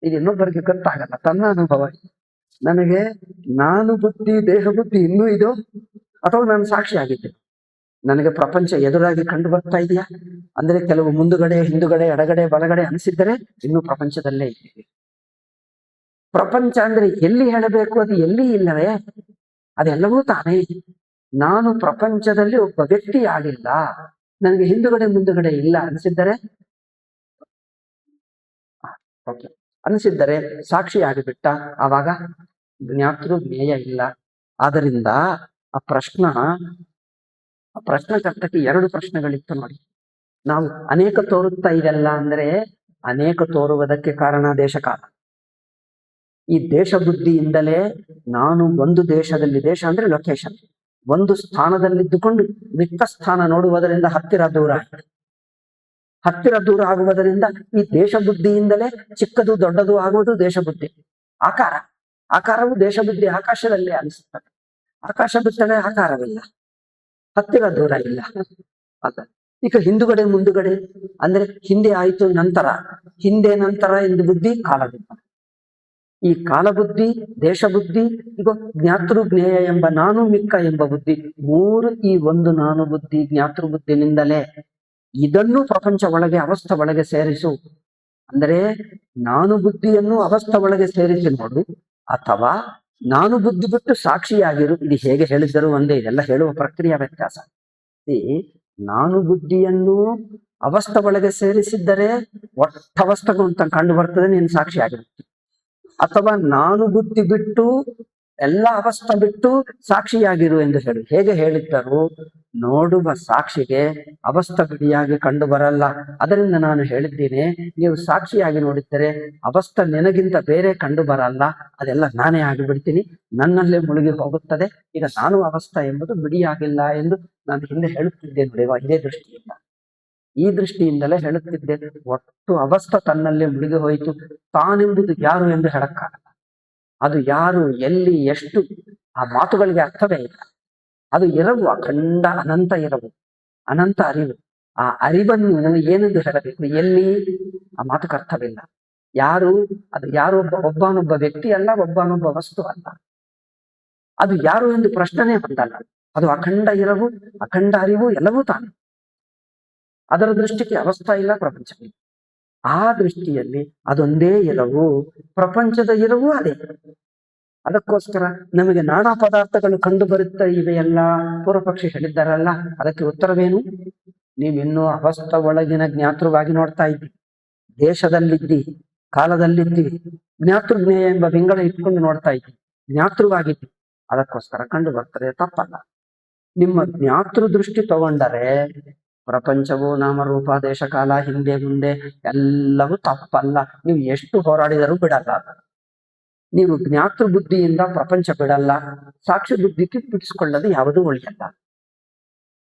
ಇದು ಇನ್ನೊಬ್ಬರಿಗೆ ಗೊತ್ತಾಗಲ್ಲ, ತನ್ನ ಅನುಭವ. ನನಗೆ ನಾನು ಬುದ್ಧಿ ದೇಹ ಬುದ್ಧಿ ಇನ್ನೂ ಇದೋ, ಅಥವಾ ನಾನು ಸಾಕ್ಷಿ ಆಗಿದ್ದೆ? ನನಗೆ ಪ್ರಪಂಚ ಎದುರಾಗಿ ಕಂಡು ಬರ್ತಾ ಇದೆಯಾ ಅಂದ್ರೆ, ಕೆಲವು ಮುಂದುಗಡೆ ಹಿಂದುಗಡೆ ಎಡಗಡೆ ಬಲಗಡೆ ಅನಿಸಿದ್ದರೆ ಇನ್ನೂ ಪ್ರಪಂಚದಲ್ಲೇ ಇದ್ದೀವಿ. ಪ್ರಪಂಚ ಅಂದ್ರೆ ಎಲ್ಲಿ ಹೇಳಬೇಕು, ಅದು ಎಲ್ಲಿ ಇಲ್ಲವೇ, ಅದೆಲ್ಲವೂ ತಾನೇ. ನಾನು ಪ್ರಪಂಚದಲ್ಲಿ ಒಬ್ಬ ವ್ಯಕ್ತಿ ಆಗಿಲ್ಲ, ನನಗೆ ಹಿಂದುಗಡೆ ಮುಂದುಗಡೆ ಇಲ್ಲ ಅನಿಸಿದ್ದರೆ, ಅನಿಸಿದ್ದರೆ ಸಾಕ್ಷಿ ಆಗಿಬಿಟ್ಟ, ಆವಾಗ ಜ್ಞಾತೃ ಜ್ಞೇಯ ಇಲ್ಲ. ಆದ್ದರಿಂದ ಆ ಪ್ರಶ್ನಕರ್ತಕ್ಕೆ 2 ಪ್ರಶ್ನೆಗಳಿತ್ತು ನೋಡಿ. ನಾವು ಅನೇಕ ತೋರುತ್ತಾ ಇದೆಲ್ಲ ಅಂದ್ರೆ, ಅನೇಕ ತೋರುವುದಕ್ಕೆ ಕಾರಣ ದೇಶಕಾಲ. ಈ ದೇಶ ಬುದ್ಧಿಯಿಂದಲೇ ನಾನು ಒಂದು ದೇಶದಲ್ಲಿ, ದೇಶ ಅಂದ್ರೆ ಲೊಕೇಶನ್, ಒಂದು ಸ್ಥಾನದಲ್ಲಿದ್ದುಕೊಂಡು ಮಿಕ್ಕ ಸ್ಥಾನ ನೋಡುವುದರಿಂದ ಹತ್ತಿರ ದೂರ ಹತ್ತಿರ ದೂರ ಆಗುವುದರಿಂದ ಈ ದೇಶ ಬುದ್ಧಿಯಿಂದಲೇ ಚಿಕ್ಕದು ದೊಡ್ಡದು ಆಗುವುದು ದೇಶ ಬುದ್ಧಿ. ಆಕಾರವು ದೇಶ ಬುದ್ಧಿ ಆಕಾಶದಲ್ಲಿ ಅನಿಸುತ್ತದೆ. ಆಕಾಶ ಬಿಟ್ಟರೆ ಆಕಾರವಿಲ್ಲ, ಹತ್ತಿರ ದೂರ ಇಲ್ಲ. ಈಗ ಹಿಂದುಗಡೆ ಮುಂದುಗಡೆ ಅಂದ್ರೆ ಹಿಂದೆ ಆಯಿತು ನಂತರ, ಹಿಂದೆ ನಂತರ ಎಂದು ಬುದ್ಧಿ ಕಾಲದಿಂದ. ಈ ಕಾಲಬುದ್ಧಿ ದೇಶ ಬುದ್ಧಿ, ಈಗ ಜ್ಞಾತೃ ಜ್ಞೇಯ ಎಂಬ ನಾನು ಮಿಕ್ಕ ಎಂಬ ಬುದ್ಧಿ, 3 ಈ ಒಂದು ನಾನು ಬುದ್ಧಿ ಜ್ಞಾತೃ ಬುದ್ಧಿನಿಂದಲೇ ಇದನ್ನು ಪ್ರಪಂಚ ಒಳಗೆ ಅವಸ್ಥೆ ಒಳಗೆ ಸೇರಿಸು. ಅಂದರೆ ನಾನು ಬುದ್ಧಿಯನ್ನು ಅವಸ್ಥೆ ಒಳಗೆ ಸೇರಿಸಿ ನೋಡು, ಅಥವಾ ನಾನು ಬುದ್ಧಿ ಬಿಟ್ಟು ಸಾಕ್ಷಿಯಾಗಿರು. ಇದು ಹೇಗೆ ಹೇಳಿದ್ದರು ಒಂದೇ, ಇದೆಲ್ಲ ಹೇಳುವ ಪ್ರಕ್ರಿಯೆ ವ್ಯತ್ಯಾಸ. ಈ ನಾನು ಬುದ್ಧಿಯನ್ನು ಅವಸ್ಥೆ ಒಳಗೆ ಸೇರಿಸಿದ್ದರೆ ಒಟ್ಟವಸ್ಥೆಗೂ ಅಂತ ಕಂಡು ಬರ್ತದೆ, ನೀನು ಸಾಕ್ಷಿಯಾಗಿರುತ್ತೆ. ಅಥವಾ ನಾನು ಬುದ್ಧಿ ಬಿಟ್ಟು ಎಲ್ಲ ಅವಸ್ಥೆ ಬಿಟ್ಟು ಸಾಕ್ಷಿಯಾಗಿರು ಎಂದು ಹೇಳಿ. ಹೇಗೆ ಹೇಳಿದ್ದರು? ನೋಡುವ ಸಾಕ್ಷಿಗೆ ಅವಸ್ಥೆ ಬಿಡಿಯಾಗಿ ಕಂಡು ಬರಲ್ಲ. ಅದರಿಂದ ನಾನು ಹೇಳಿದ್ದೇನೆ, ನೀವು ಸಾಕ್ಷಿಯಾಗಿ ನೋಡಿದ್ದರೆ ಅವಸ್ಥೆ ನಿನಗಿಂತ ಬೇರೆ ಕಂಡು ಬರಲ್ಲ, ಅದೆಲ್ಲ ನಾನೇ ಆಗಿಬಿಡ್ತೀನಿ, ನನ್ನಲ್ಲೇ ಮುಳುಗಿ ಹೋಗುತ್ತದೆ. ಈಗ ನಾನು ಅವಸ್ಥೆ ಎಂಬುದು ಬಿಡಿಯಾಗಿಲ್ಲ ಎಂದು ನಾನು ಹಿಂದೆ ಹೇಳುತ್ತಿದ್ದೆ ನೋಡಿ. ಇದೇ ದೃಷ್ಟಿಯಿಂದ, ಈ ದೃಷ್ಟಿಯಿಂದಲೇ ಹೇಳುತ್ತಿದ್ದೆ. ಒಟ್ಟು ಅವಸ್ಥೆ ತನ್ನಲ್ಲೇ ಮುಳುಗಿ ಹೋಯಿತು. ತಾನೆಂಬುದು ಯಾರು ಎಂದು ಹೇಳಕ್ಕಾಗಲ್ಲ. ಅದು ಯಾರು, ಎಲ್ಲಿ, ಎಷ್ಟು, ಆ ಮಾತುಗಳಿಗೆ ಅರ್ಥವೇ ಇಲ್ಲ. ಅದು ಇರವು, ಅಖಂಡ ಅನಂತ ಇರವು, ಅನಂತ ಅರಿವು. ಆ ಅರಿವನ್ನು ಏನೆಂದು ಹೇಳಬೇಕು, ಎಲ್ಲಿ ಆ ಮಾತುಕ ಅರ್ಥವಿಲ್ಲ. ಯಾರು ಅದು ಯಾರು ಒಬ್ಬನೊಬ್ಬ ವ್ಯಕ್ತಿ ಅಲ್ಲ, ಒಬ್ಬನೊಬ್ಬ ವಸ್ತು ಅಲ್ಲ. ಅದು ಯಾರು ಎಂದು ಪ್ರಶ್ನೆ ಹೊಂದಲ್ಲ. ಅದು ಅಖಂಡ ಇರವು, ಅಖಂಡ ಅರಿವು ಎಲ್ಲವೂ ತಾನೆ. ಅದರ ದೃಷ್ಟಿಗೆ ಅವಸ್ಥಾ ಇಲ್ಲ, ಪ್ರಪಂಚ ಇಲ್ಲ. ಆ ದೃಷ್ಟಿಯಲ್ಲಿ ಅದೊಂದೇ ಇರವು, ಪ್ರಪಂಚದ ಇರವು ಅದೇ. ಅದಕ್ಕೋಸ್ಕರ ನಮಗೆ ನಾನಾ ಪದಾರ್ಥಗಳು ಕಂಡು ಬರುತ್ತಾ ಇವೆಯಲ್ಲ, ಪೂರ್ವ ಪಕ್ಷಿ ಹೇಳಿದ್ದಾರಲ್ಲ, ಅದಕ್ಕೆ ಉತ್ತರವೇನು? ನೀವಿನ್ನೂ ಅವಸ್ಥ ಒಳಗಿನ ಜ್ಞಾತೃವಾಗಿ ನೋಡ್ತಾ ಇದ್ದಿ, ದೇಶದಲ್ಲಿದ್ದಿ, ಕಾಲದಲ್ಲಿದ್ದಿ, ಜ್ಞಾತೃಜ್ಞೇಯ ಎಂಬ ವಿಂಗಡ ಇಟ್ಕೊಂಡು ನೋಡ್ತಾ ಇದ್ದಿ, ಜ್ಞಾತೃವಾಗಿದ್ದಿ. ಅದಕ್ಕೋಸ್ಕರ ಕಂಡು ಬರ್ತದೆ, ತಪ್ಪಲ್ಲ. ನಿಮ್ಮ ಜ್ಞಾತೃ ದೃಷ್ಟಿ ತಗೊಂಡರೆ ಪ್ರಪಂಚವು ನಾಮರೂಪ ದೇಶ ಕಾಲ ಹಿಂದೆ ಮುಂದೆ ಎಲ್ಲವೂ ತಪ್ಪಲ್ಲ. ನೀವು ಎಷ್ಟು ಹೋರಾಡಿದರೂ ಬಿಡಲ್ಲ. ನೀವು ಜ್ಞಾತೃ ಬುದ್ಧಿಯಿಂದ ಪ್ರಪಂಚ ಬಿಡಲ್ಲ, ಸಾಕ್ಷಿ ಬುದ್ಧಿಗೆ ಬಿಡಿಸಿಕೊಳ್ಳಲು ಯಾವುದೂ ಒಳ್ಳೆಯಲ್ಲ.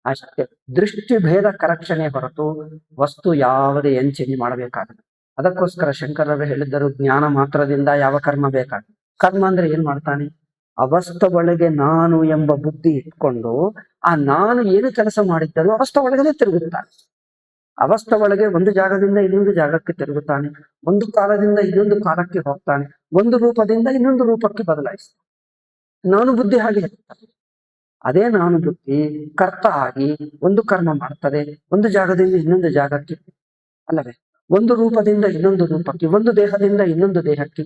ಅಷ್ಟೇ. ದೃಷ್ಟಿ ಭೇದ ಕರಕ್ಷಣೆ ಹೊರತು ವಸ್ತು ಯಾವುದೇ ಏನ್ ಚೇಂಜ್ ಮಾಡಬೇಕಾಗಲ್ಲ. ಅದಕ್ಕೋಸ್ಕರ ಶಂಕರರು ಹೇಳಿದ್ದರು, ಜ್ಞಾನ ಮಾತ್ರದಿಂದ ಯಾವ ಕರ್ಮ ಬೇಕಾಗುತ್ತೆ. ಕರ್ಮ ಅಂದ್ರೆ ಏನ್ ಮಾಡ್ತಾನೆ? ಅವಸ್ಥ ಒಳಗೆ ನಾನು ಎಂಬ ಬುದ್ಧಿ ಇಟ್ಕೊಂಡು ಆ ನಾನು ಏನು ಕೆಲಸ ಮಾಡಿದ್ದರೂ ಅವಸ್ಥ ಒಳಗನೆ ತಿರುಗುತ್ತಾನೆ. ಅವಸ್ಥ ಒಳಗೆ ಒಂದು ಜಾಗದಿಂದ ಇನ್ನೊಂದು ಜಾಗಕ್ಕೆ ತಿರುಗುತ್ತಾನೆ, ಒಂದು ಕಾಲದಿಂದ ಇನ್ನೊಂದು ಕಾಲಕ್ಕೆ ಹೋಗ್ತಾನೆ, ಒಂದು ರೂಪದಿಂದ ಇನ್ನೊಂದು ರೂಪಕ್ಕೆ ಬದಲಾಯಿಸ್ತಾನೆ. ನಾನು ಬುದ್ಧಿ ಹಾಗೆ ಇರ್ತಾನೆ. ಅದೇ ನಾನು ಬುದ್ಧಿ ಕರ್ತ ಆಗಿ ಒಂದು ಕರ್ಮ ಮಾಡ್ತದೆ, ಒಂದು ಜಾಗದಿಂದ ಇನ್ನೊಂದು ಜಾಗಕ್ಕೆ, ಅಲ್ಲವೇ? ಒಂದು ರೂಪದಿಂದ ಇನ್ನೊಂದು ರೂಪಕ್ಕೆ, ಒಂದು ದೇಹದಿಂದ ಇನ್ನೊಂದು ದೇಹಕ್ಕೆ,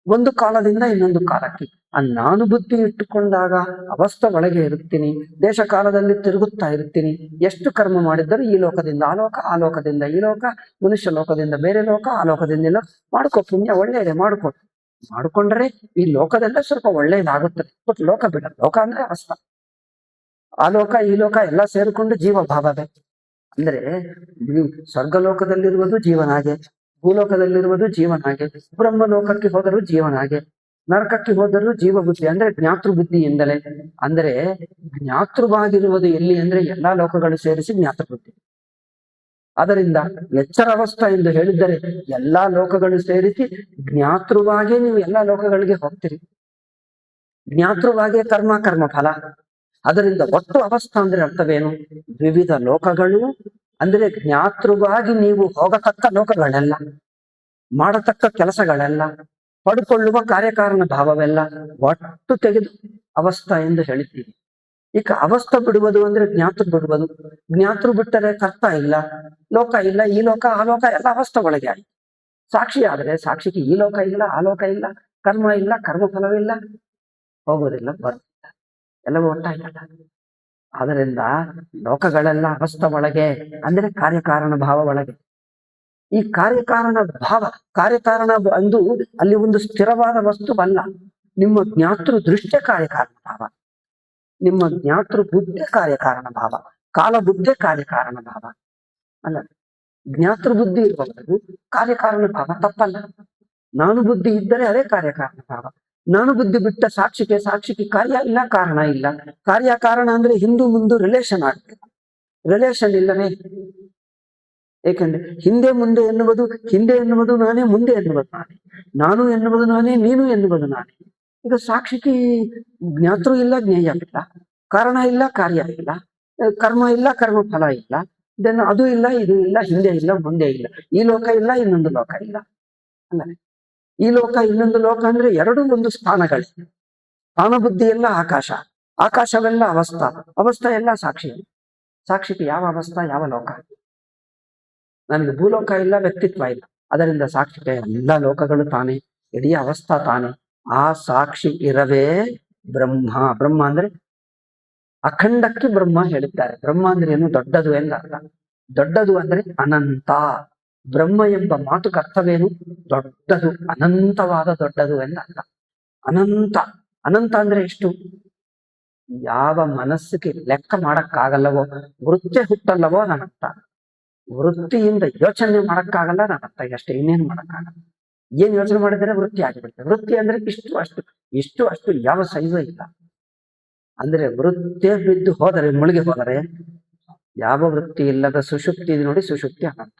ಒಂದು ಕಾಲದಿಂದ ಇನ್ನೊಂದು ಕಾಲಕ್ಕೆ. ಆ ನಾನು ಬುದ್ಧಿ ಇಟ್ಟುಕೊಂಡಾಗ ಅವಸ್ಥ ಒಳಗೆ ಇರುತ್ತೀನಿ, ದೇಶ ಕಾಲದಲ್ಲಿ ತಿರುಗುತ್ತಾ ಇರ್ತೀನಿ. ಎಷ್ಟು ಕರ್ಮ ಮಾಡಿದ್ದರೂ ಈ ಲೋಕದಿಂದ ಆ ಲೋಕ, ಆ ಲೋಕದಿಂದ ಈ ಲೋಕ, ಮನುಷ್ಯ ಲೋಕದಿಂದ ಬೇರೆ ಲೋಕ, ಆ ಲೋಕದಿಂದ ಮಾಡ್ಕೋ. ಪುಣ್ಯ ಒಳ್ಳೆಯದೆ ಮಾಡ್ಕೊಂಡ್ರೆ ಈ ಲೋಕದಲ್ಲೇ ಸ್ವಲ್ಪ ಒಳ್ಳೇದಾಗುತ್ತದೆ. ಬಟ್ ಲೋಕ ಬಿಡ, ಲೋಕ ಅಂದ್ರೆ ಅವಸ್ಥ. ಆ ಲೋಕ ಈ ಲೋಕ ಎಲ್ಲ ಸೇರಿಕೊಂಡು ಜೀವ ಭಾವವೇ. ಅಂದ್ರೆ ನೀವು ಸ್ವರ್ಗಲೋಕದಲ್ಲಿರುವುದು ಜೀವನಾಗೆ, ಭೂಲೋಕದಲ್ಲಿರುವುದು ಜೀವನಾಗೆ, ಬ್ರಹ್ಮ ಲೋಕಕ್ಕೆ ಹೋದರೂ ಜೀವನಾಗೆ, ನರಕಕ್ಕೆ ಹೋದರೂ ಜೀವ ಬುದ್ಧಿ ಅಂದ್ರೆ ಜ್ಞಾತೃ ಬುದ್ಧಿಯಿಂದಲೇ. ಅಂದ್ರೆ ಜ್ಞಾತೃವಾಗಿರುವುದು ಎಲ್ಲಿ ಅಂದ್ರೆ ಎಲ್ಲಾ ಲೋಕಗಳು ಸೇರಿಸಿ ಜ್ಞಾತೃ ಬುದ್ಧಿ. ಅದರಿಂದ ಎಚ್ಚರ ಅವಸ್ಥಾ ಎಂದು ಹೇಳಿದ್ದರೆ ಎಲ್ಲಾ ಲೋಕಗಳು ಸೇರಿಸಿ ಜ್ಞಾತೃವಾಗೇ ನೀವು ಎಲ್ಲಾ ಲೋಕಗಳಿಗೆ ಹೋಗ್ತೀರಿ. ಜ್ಞಾತೃವಾಗೇ ಕರ್ಮ ಫಲ. ಅದರಿಂದ ಒಟ್ಟು ಅವಸ್ಥಾ ಅಂದ್ರೆ ಅರ್ಥವೇನು? ವಿವಿಧ ಲೋಕಗಳು ಅಂದ್ರೆ ಜ್ಞಾತೃವಾಗಿ ನೀವು ಹೋಗತಕ್ಕ ಲೋಕಗಳೆಲ್ಲ, ಮಾಡತಕ್ಕ ಕೆಲಸಗಳೆಲ್ಲ, ಪಡ್ಕೊಳ್ಳುವ ಕಾರ್ಯಕಾರಣ ಭಾವವೆಲ್ಲ ಒಟ್ಟು ತೆಗೆದು ಅವಸ್ಥಾ ಎಂದು ಹೇಳಿದ್ದೀವಿ. ಈಗ ಅವಸ್ಥಾ ಬಿಡುವುದು ಅಂದ್ರೆ ಜ್ಞಾತೃ ಬಿಡುವುದು. ಜ್ಞಾತೃ ಬಿಟ್ಟರೆ ಕರ್ತ ಇಲ್ಲ, ಲೋಕ ಇಲ್ಲ, ಈ ಲೋಕ ಆ ಲೋಕ ಎಲ್ಲ ಅವಸ್ಥಾ ಒಳಗೆ ಆಯ್ತು. ಸಾಕ್ಷಿ ಆದ್ರೆ ಸಾಕ್ಷಿಗೆ ಈ ಲೋಕ ಇಲ್ಲ, ಆ ಲೋಕ ಇಲ್ಲ, ಕರ್ಮ ಇಲ್ಲ, ಕರ್ಮ ಫಲವಿಲ್ಲ, ಹೋಗೋದಿಲ್ಲ, ಬರುತ್ತಿಲ್ಲ, ಎಲ್ಲವೂ ಒಟ್ಟಾಯ್ತಲ್ಲ. ಅದರಿಂದ ಲೋಕಗಳೆಲ್ಲ ಅವಸ್ಥಾ ಒಳಗೆ ಅಂದ್ರೆ ಕಾರ್ಯಕಾರಣ ಭಾವ ಒಳಗೆ. ಈ ಕಾರ್ಯಕಾರಣ ಭಾವ, ಕಾರ್ಯಕಾರಣ ಅಂದು ಅಲ್ಲಿ ಒಂದು ಸ್ಥಿರವಾದ ವಸ್ತುವಲ್ಲ. ನಿಮ್ಮ ಜ್ಞಾತೃ ದೃಷ್ಟ್ಯ ಕಾರ್ಯಕಾರಣ ಭಾವ, ನಿಮ್ಮ ಜ್ಞಾತೃ ಬುದ್ಧಿ ಕಾರ್ಯಕಾರಣ ಭಾವ, ಕಾಲ ಬುದ್ಧಿ ಕಾರ್ಯಕಾರಣ ಭಾವ ಅಲ್ಲ. ಜ್ಞಾತೃ ಬುದ್ಧಿ ಇರುವವರೆಗೂ ಕಾರ್ಯಕಾರಣ ಭಾವ ತಪ್ಪಲ್ಲ. ನಾನು ಬುದ್ಧಿ ಇದ್ದರೆ ಅದೇ ಕಾರ್ಯಕಾರಣ ಭಾವ. ನಾನು ಬುದ್ಧಿ ಬಿಟ್ಟ ಸಾಕ್ಷಿಗೆ ಕಾರ್ಯ ಇಲ್ಲ, ಕಾರಣ ಇಲ್ಲ. ಕಾರ್ಯ ಕಾರಣ ಅಂದ್ರೆ ಹಿಂದೂ ಮುಂದೆ ರಿಲೇಷನ್ ಆಗ್ಬೇಕು, ರಿಲೇಷನ್ ಇಲ್ಲವೇ? ಏಕೆಂದ್ರೆ ಹಿಂದೆ ಮುಂದೆ ಎನ್ನುವುದು, ಹಿಂದೆ ಎನ್ನುವುದು ನಾನೇ, ಮುಂದೆ ಎನ್ನುವುದು ನಾನೇ, ನಾನು ಎನ್ನುವುದು ನಾನೇ, ನೀನು ಎನ್ನುವುದು ನಾನೇ. ಈಗ ಸಾಕ್ಷಿಗೆ ಜ್ಞಾತೃ ಇಲ್ಲ, ಜ್ಞೇಯ ಇಲ್ಲ, ಕಾರಣ ಇಲ್ಲ, ಕಾರ್ಯ ಇಲ್ಲ, ಕರ್ಮ ಇಲ್ಲ, ಕರ್ಮ ಫಲ ಇಲ್ಲ, ದೆನ್ ಅದು ಇಲ್ಲ, ಇದು ಇಲ್ಲ, ಹಿಂದೆ ಇಲ್ಲ, ಮುಂದೆ ಇಲ್ಲ, ಈ ಲೋಕ ಇಲ್ಲ, ಇನ್ನೊಂದು ಲೋಕ ಇಲ್ಲ ಅಲ್ಲ. ಈ ಲೋಕ ಇನ್ನೊಂದು ಲೋಕ ಅಂದ್ರೆ ಎರಡೂ ಒಂದು ಸ್ಥಾನಗಳೇ. ಸ್ಥಾನ ಬುದ್ಧಿ ಎಲ್ಲ ಆಕಾಶ, ಆಕಾಶವೆಲ್ಲ ಅವಸ್ಥಾ ಎಲ್ಲ ಸಾಕ್ಷಿಗೆ ಯಾವ ಅವಸ್ಥಾ, ಯಾವ ಲೋಕ? ನನಗೆ ಭೂಲೋಕ ಇಲ್ಲ, ವ್ಯಕ್ತಿತ್ವ ಇಲ್ಲ. ಅದರಿಂದ ಸಾಕ್ಷಿಗೆ ಎಲ್ಲ ಲೋಕಗಳು ತಾನೆ, ಇಡೀ ಅವಸ್ಥಾ ತಾನೆ. ಆ ಸಾಕ್ಷಿ ಇರವೇ ಬ್ರಹ್ಮ ಅಂದ್ರೆ ಅಖಂಡಕ್ಕೆ ಬ್ರಹ್ಮ ಹೇಳಿದ್ದಾರೆ. ಬ್ರಹ್ಮ ಅಂದ್ರೆ ಏನು? ದೊಡ್ಡದು ಎಂದರ್ಥ. ದೊಡ್ಡದು ಅಂದ್ರೆ ಅನಂತ. ಬ್ರಹ್ಮ ಎಂಬ ಮಾತುಕ ಅರ್ಥವೇನು? ದೊಡ್ಡದು, ಅನಂತವಾದ ದೊಡ್ಡದು ಎಂದರ್ಥ. ಅನಂತ ಅಂದ್ರೆ ಎಷ್ಟು? ಯಾವ ಮನಸ್ಸಿಗೆ ಲೆಕ್ಕ ಮಾಡಕ್ಕಾಗಲ್ಲವೋ, ವೃತ್ತಿ ಹುಟ್ಟಲ್ಲವೋ ನನ್ನರ್ಥ. ವೃತ್ತಿಯಿಂದ ಯೋಚನೆ ಮಾಡಕ್ಕಾಗಲ್ಲ ನನ್ನರ್ಥ. ಅಷ್ಟೇ, ಇನ್ನೇನು ಮಾಡಕ್ಕಾಗಲ್ಲ. ಏನ್ ಯೋಚನೆ ಮಾಡಿದ್ರೆ ವೃತ್ತಿ ಆಗಿಬಿಡುತ್ತೆ. ವೃತ್ತಿ ಅಂದ್ರೆ ಇಷ್ಟು ಅಷ್ಟು ಯಾವ ಸೈಜು ಇಲ್ಲ. ಅಂದ್ರೆ ವೃತ್ತಿ ಬಿದ್ದು ಹೋದರೆ, ಮುಳುಗಿ ಹೋದರೆ, ಯಾವ ವೃತ್ತಿ ಇಲ್ಲದ ಸುಷುಪ್ತಿ ನೋಡಿ, ಸುಷುಪ್ತಿ ಅನಂತ.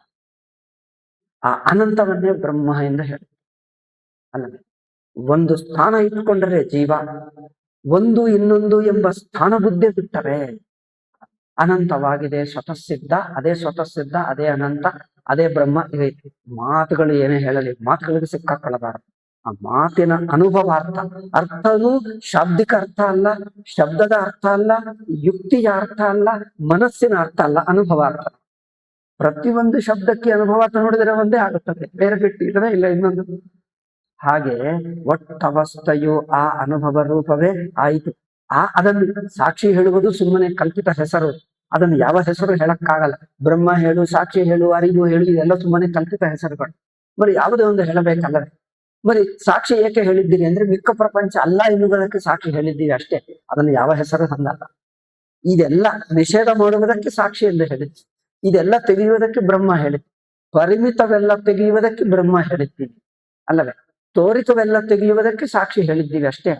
ಆ ಅನಂತವನ್ನೇ ಬ್ರಹ್ಮ ಎಂದು ಹೇಳುತ್ತೆ ಅಲ್ಲವೇ? ಒಂದು ಸ್ಥಾನ ಇಟ್ಕೊಂಡ್ರೆ ಜೀವ, ಒಂದು ಇನ್ನೊಂದು ಎಂಬ ಸ್ಥಾನ ಬುದ್ಧಿ ಬಿಟ್ಟರೆ ಅನಂತವಾಗಿದೆ, ಸ್ವತಃಸಿದ್ಧ, ಅದೇ ಸ್ವತಃಸಿದ್ಧ, ಅದೇ ಅನಂತ, ಅದೇ ಬ್ರಹ್ಮ. ಇದೆ ಮಾತುಗಳು ಏನೇ ಹೇಳಲಿ, ಮಾತುಗಳಿಗೆ ಸಿಕ್ಕಾಕೊಳ್ಳಬಾರದು. ಆ ಮಾತಿನ ಅನುಭವಾರ್ಥ, ಅರ್ಥನು ಶಾಬ್ದಿಕ ಅರ್ಥ ಅಲ್ಲ, ಶಬ್ದದ ಅರ್ಥ ಅಲ್ಲ, ಯುಕ್ತಿಯ ಅರ್ಥ ಅಲ್ಲ, ಮನಸ್ಸಿನ ಅರ್ಥ ಅಲ್ಲ, ಅನುಭವಾರ್ಥ. ಪ್ರತಿಯೊಂದು ಶಬ್ದಕ್ಕೆ ಅನುಭವಾರ್ಥ ನೋಡಿದರೆ ಒಂದೇ ಆಗುತ್ತದೆ, ಬೇರೆ ಬಿಟ್ಟು ಇಲ್ಲವೇ ಇಲ್ಲ ಇನ್ನೊಂದು. ಹಾಗೆ ಒಟ್ಟವಸ್ಥೆಯು ಆ ಅನುಭವ ರೂಪವೇ ಆಯಿತು. ಅದನ್ನು ಸಾಕ್ಷಿ ಹೇಳುವುದು ಸುಮ್ಮನೆ ಕಲ್ಪಿತ ಹೆಸರು, ಅದನ್ನು ಯಾವ ಹೆಸರು ಹೇಳಕ್ಕಾಗಲ್ಲ. ಬ್ರಹ್ಮ ಹೇಳು, ಸಾಕ್ಷಿ ಹೇಳು, ಅರಿವು ಹೇಳು, ಇದೆಲ್ಲ ಸುಮ್ಮನೆ ಕಲ್ಪಿತ ಹೆಸರುಗಳು. ಬರೀ ಯಾವುದೇ ಒಂದು ಹೇಳಬೇಕಲ್ಲವೇ. ಬರೀ ಸಾಕ್ಷಿ ಏಕೆ ಹೇಳಿದ್ದೀರಿ ಅಂದ್ರೆ ಮಿಕ್ಕ ಪ್ರಪಂಚ ಅಲ್ಲ ಎನ್ನುವುದಕ್ಕೆ ಸಾಕ್ಷಿ ಹೇಳಿದ್ದೀವಿ ಅಷ್ಟೇ, ಅದನ್ನು ಯಾವ ಹೆಸರು ಹೊಂದಲ್ಲ. ಇದೆಲ್ಲ ನಿಷೇಧ ಮಾಡುವುದಕ್ಕೆ ಸಾಕ್ಷಿ ಎಂದು ಹೇಳಿದ್ವಿ, ಇದೆಲ್ಲ ತೆಗೆಯುವುದಕ್ಕೆ ಬ್ರಹ್ಮ ಹೇಳಿದ್ವಿ, ಪರಿಮಿತವೆಲ್ಲ ತೆಗೆಯುವುದಕ್ಕೆ ಬ್ರಹ್ಮ ಹೇಳಿದ್ದೀವಿ ಅಲ್ಲವೇ. ತೋರಿಕವೆಲ್ಲ ತೆಗೆಯುವುದಕ್ಕೆ ಸಾಕ್ಷಿ ಹೇಳಿದ್ದೀವಿ ಅಷ್ಟೇ.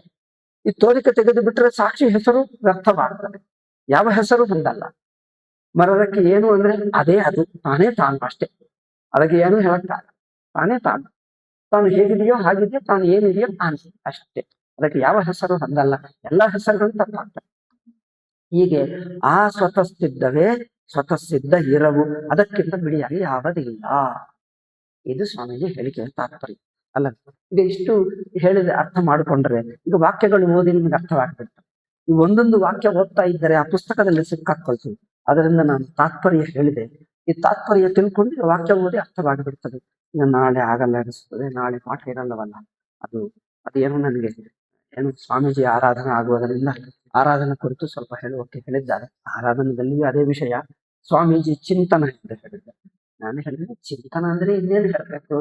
ಈ ತೋರಿಕ ತೆಗೆದು ಬಿಟ್ಟರೆ ಸಾಕ್ಷಿ ಹೆಸರು ವ್ಯರ್ಥವಾಗ್ತದೆ, ಯಾವ ಹೆಸರು ಹೊಂದಲ್ಲ. ಮರದಕ್ಕೆ ಏನು ಅಂದ್ರೆ ಅದೇ ಅದು, ತಾನೇ ತಾನು ಅಷ್ಟೇ, ಅದಕ್ಕೆ ಏನು ಹೇಳಕ್ಕಾಗ, ತಾನೇ ತಾನು, ತಾನು ಹೇಗಿದೆಯೋ ಹಾಗಿದೆಯೋ, ತಾನು ಏನಿದೆಯೋ ತಾನು ಅಷ್ಟೇ, ಅದಕ್ಕೆ ಯಾವ ಹೆಸರು ಹೊಂದಲ್ಲ. ಎಲ್ಲಾ ಹೆಸರುಗಳು ತಪ್ಪಾಗ್ತವೆ. ಹೀಗೆ ಆ ಸ್ವತಃಸಿದ್ಧವೇ ಸ್ವತಃಸಿದ್ಧ ಇರವು, ಅದಕ್ಕಿಂತ ಬಿಡಿಯಾಗಿ ಯಾವುದಿಲ್ಲ. ಇದು ಸ್ವಾಮೀಜಿ ಹೇಳಿಕೆಯ ತಾತ್ಪರ್ಯ ಅಲ್ಲ. ಈಗ ಇಷ್ಟು ಹೇಳಿದ್ರೆ ಅರ್ಥ ಮಾಡಿಕೊಂಡ್ರೆ ಈಗ ವಾಕ್ಯಗಳು ಓದಿ ನಿಮ್ಗೆ ಅರ್ಥವಾಗ್ಬಿಡ್ತವೆ. ಈ ಒಂದೊಂದು ವಾಕ್ಯ ಓದ್ತಾ ಇದ್ದರೆ ಆ ಪುಸ್ತಕದಲ್ಲಿ ಸಿಕ್ಕಾಕೊಳ್ತೀವಿ. ಅದರಿಂದ ನಾನು ತಾತ್ಪರ್ಯ ಹೇಳಿದೆ, ಈ ತಾತ್ಪರ್ಯ ತಿಳ್ಕೊಂಡು ವಾಕ್ಯ ಓದಿ ಅರ್ಥವಾಗಿಬಿಡ್ತದೆ. ಈಗ ನಾಳೆ ಆಗಲ್ಲ ಅನಿಸ್ತದೆ, ನಾಳೆ ಪಾಠ ಇರಲ್ಲವಲ್ಲ, ಅದೇನು ನನಗೆ ಏನು ಸ್ವಾಮೀಜಿ ಆರಾಧನೆ ಆಗುವುದರಿಂದ ಆರಾಧನೆ ಕುರಿತು ಸ್ವಲ್ಪ ಹೇಳುವಕ್ಕೆ ಹೇಳಿದ್ದಾರೆ. ಆರಾಧನೆಯಲ್ಲಿಯೂ ಅದೇ ವಿಷಯ. ಸ್ವಾಮೀಜಿ ಚಿಂತನ ಎಂದು ಹೇಳಿದ್ದಾರೆ. ನಾನು ಹೇಳಿದ್ರೆ ಚಿಂತನ ಅಂದ್ರೆ ಇನ್ನೇನು ಹೇಳ್ಬೇಕು,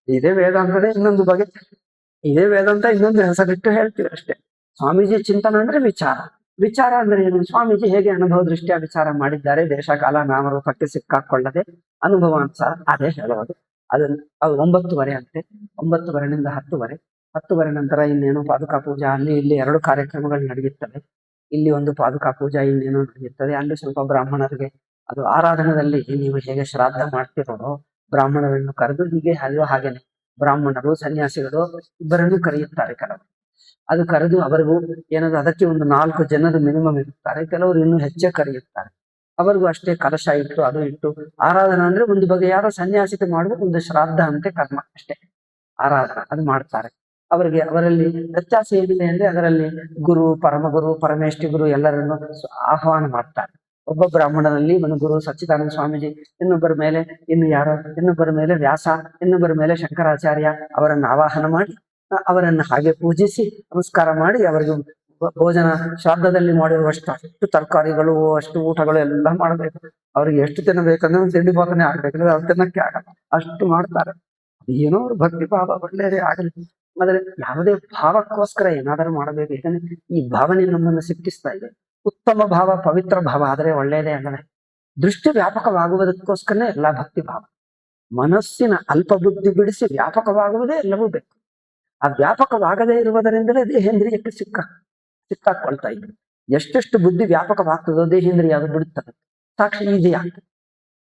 ಇದೇ ವೇದಾಂತದೇ ಇನ್ನೊಂದು ಬಗೆ, ಇದೇ ವೇದಾಂತ ಇನ್ನೊಂದು ಹೆಸರಿಟ್ಟು ಹೇಳ್ತೀವಿ ಅಷ್ಟೇ. ಸ್ವಾಮೀಜಿ ಚಿಂತನ ಅಂದ್ರೆ ವಿಚಾರ. ವಿಚಾರ ಅಂದ್ರೆ ಏನು? ಸ್ವಾಮೀಜಿ ಹೇಗೆ ಅನುಭವ ದೃಷ್ಟಿಯ ವಿಚಾರ ಮಾಡಿದ್ದಾರೆ, ದೇಶ ಕಾಲ ನಾಮರೂಪಕ್ಕೆ ಸಿಕ್ಕಾಕೊಳ್ಳದೆ ಅನುಭವಾನುಸಾರ ಅದೇ ಹೇಳೋದು. ಅದು 9:30 ಅಂತೆ, 9:30 10:00, 10:00 ನಂತರ ಇನ್ನೇನು ಪಾದುಕಾ ಪೂಜಾ, ಅಲ್ಲಿ ಇಲ್ಲಿ 2 ಕಾರ್ಯಕ್ರಮಗಳು ನಡೆಯುತ್ತವೆ. ಇಲ್ಲಿ ಒಂದು ಪಾದುಕಾ ಪೂಜಾ ಇನ್ನೇನೋ ನಡೆಯುತ್ತದೆ, ಅಲ್ಲಿ ಸ್ವಲ್ಪ ಬ್ರಾಹ್ಮಣರಿಗೆ ಅದು ಆರಾಧನೆಯಲ್ಲಿ ನೀವು ಹೇಗೆ ಶ್ರಾದ್ದ ಮಾಡ್ತಿರೋ ಬ್ರಾಹ್ಮಣರನ್ನು ಕರೆದು ಹೀಗೆ ಹಾಗೇನೆ ಬ್ರಾಹ್ಮಣರು ಸನ್ಯಾಸಿಗಳು ಇಬ್ಬರನ್ನು ಕರೆಯುತ್ತಾರೆ. ಕೆಲವರು ಅದು ಕರೆದು ಅವರಿಗೂ ಏನಾದ್ರು ಅದಕ್ಕೆ ಒಂದು 4 ಜನರು ಮಿನಿಮಮ್ ಇರುತ್ತಾರೆ, ಕೆಲವರು ಇನ್ನೂ ಹೆಚ್ಚೇ ಕರೆಯುತ್ತಾರೆ. ಅವರಿಗೂ ಅಷ್ಟೇ ಕಲಶ ಇಟ್ಟು ಅದು ಇಟ್ಟು ಆರಾಧನಾ ಅಂದ್ರೆ ಒಂದು ಬಗೆಯಾದ ಸನ್ಯಾಸಿಕೆ ಮಾಡುವ ಒಂದು ಶ್ರಾದ್ದ ಅಂತೆ ಕರ್ಮ ಅಷ್ಟೇ, ಆರಾಧನಾ ಅದು ಮಾಡ್ತಾರೆ. ಅವರಲ್ಲಿ ವ್ಯತ್ಯಾಸ ಏನಿದೆ ಅಂದ್ರೆ ಅದರಲ್ಲಿ ಗುರು, ಪರಮಗುರು, ಪರಮೇಷ್ಠಿ ಗುರು ಎಲ್ಲರನ್ನು ಆಹ್ವಾನ ಮಾಡ್ತಾರೆ. ಒಬ್ಬ ಬ್ರಾಹ್ಮಣನಲ್ಲಿ ಒಂದು ಗುರು ಸಚ್ಚಿದಾನಂದ ಸ್ವಾಮೀಜಿ, ಇನ್ನೊಬ್ಬರ ಮೇಲೆ ಇನ್ನೊಬ್ಬರ ಮೇಲೆ ವ್ಯಾಸ, ಇನ್ನೊಬ್ಬರ ಮೇಲೆ ಶಂಕರಾಚಾರ್ಯ, ಅವರನ್ನು ಆವಾಹನ ಮಾಡಿ ಅವರನ್ನು ಹಾಗೆ ಪೂಜಿಸಿ ನಮಸ್ಕಾರ ಮಾಡಿ ಅವರಿಗೆ ಭೋಜನ ಶ್ರಾದ್ದದಲ್ಲಿ ಮಾಡಿರುವಷ್ಟು ಅಷ್ಟು ತರಕಾರಿಗಳು, ಅಷ್ಟು ಊಟಗಳು ಎಲ್ಲ ಮಾಡಬೇಕು. ಅವ್ರಿಗೆ ಎಷ್ಟು ತಿನ್ನಬೇಕಂದ್ರೆ ಒಂದು ತಿಂಡಿ ಪಾತನೆ ಆಗ್ಬೇಕಂದ್ರೆ ಅವ್ರು ತಿನ್ನಕ್ಕೆ ಆಗಲ್ಲ, ಅಷ್ಟು ಮಾಡ್ತಾರೆ. ಏನೋ ಅವ್ರ ಭಕ್ತಿ ಭಾವ ಒಳ್ಳೆಯದೇ ಆಗಲಿ, ಆದ್ರೆ ಯಾವುದೇ ಭಾವಕ್ಕೋಸ್ಕರ ಏನಾದರೂ ಮಾಡಬೇಕು. ಯಾಕಂದ್ರೆ ಈ ಭಾವನೆ ನಮ್ಮನ್ನು ಸಿಕ್ಕಿಸ್ತಾ ಇದೆ. ಉತ್ತಮ ಭಾವ, ಪವಿತ್ರ ಭಾವ ಆದ್ರೆ ಒಳ್ಳೆಯದೇ ಅಲ್ಲವೇ. ದೃಷ್ಟಿ ವ್ಯಾಪಕವಾಗುವುದಕ್ಕೋಸ್ಕರನೇ ಎಲ್ಲಾ ಭಕ್ತಿ ಭಾವ. ಮನಸ್ಸಿನ ಅಲ್ಪ ಬುದ್ಧಿ ಬಿಡಿಸಿ ವ್ಯಾಪಕವಾಗುವುದೇ ಎಲ್ಲವೂ ಬೇಕು. ಆ ವ್ಯಾಪಕವಾಗದೇ ಇರುವುದರಿಂದಲೇ ದೇಹೇಂದ್ರಿಯಕ್ಕೆ ಸಿಕ್ಕಾಕೊಳ್ತಾ ಇದ್ರು. ಎಷ್ಟೆಷ್ಟು ಬುದ್ಧಿ ವ್ಯಾಪಕವಾಗ್ತದೋ ದೇಹೇಂದ್ರಿಯ ಅದು ಬಿಡುತ್ತದೆ, ಸಾಕ್ಷಿ ಈಜಿ ಆಗ್ತದೆ.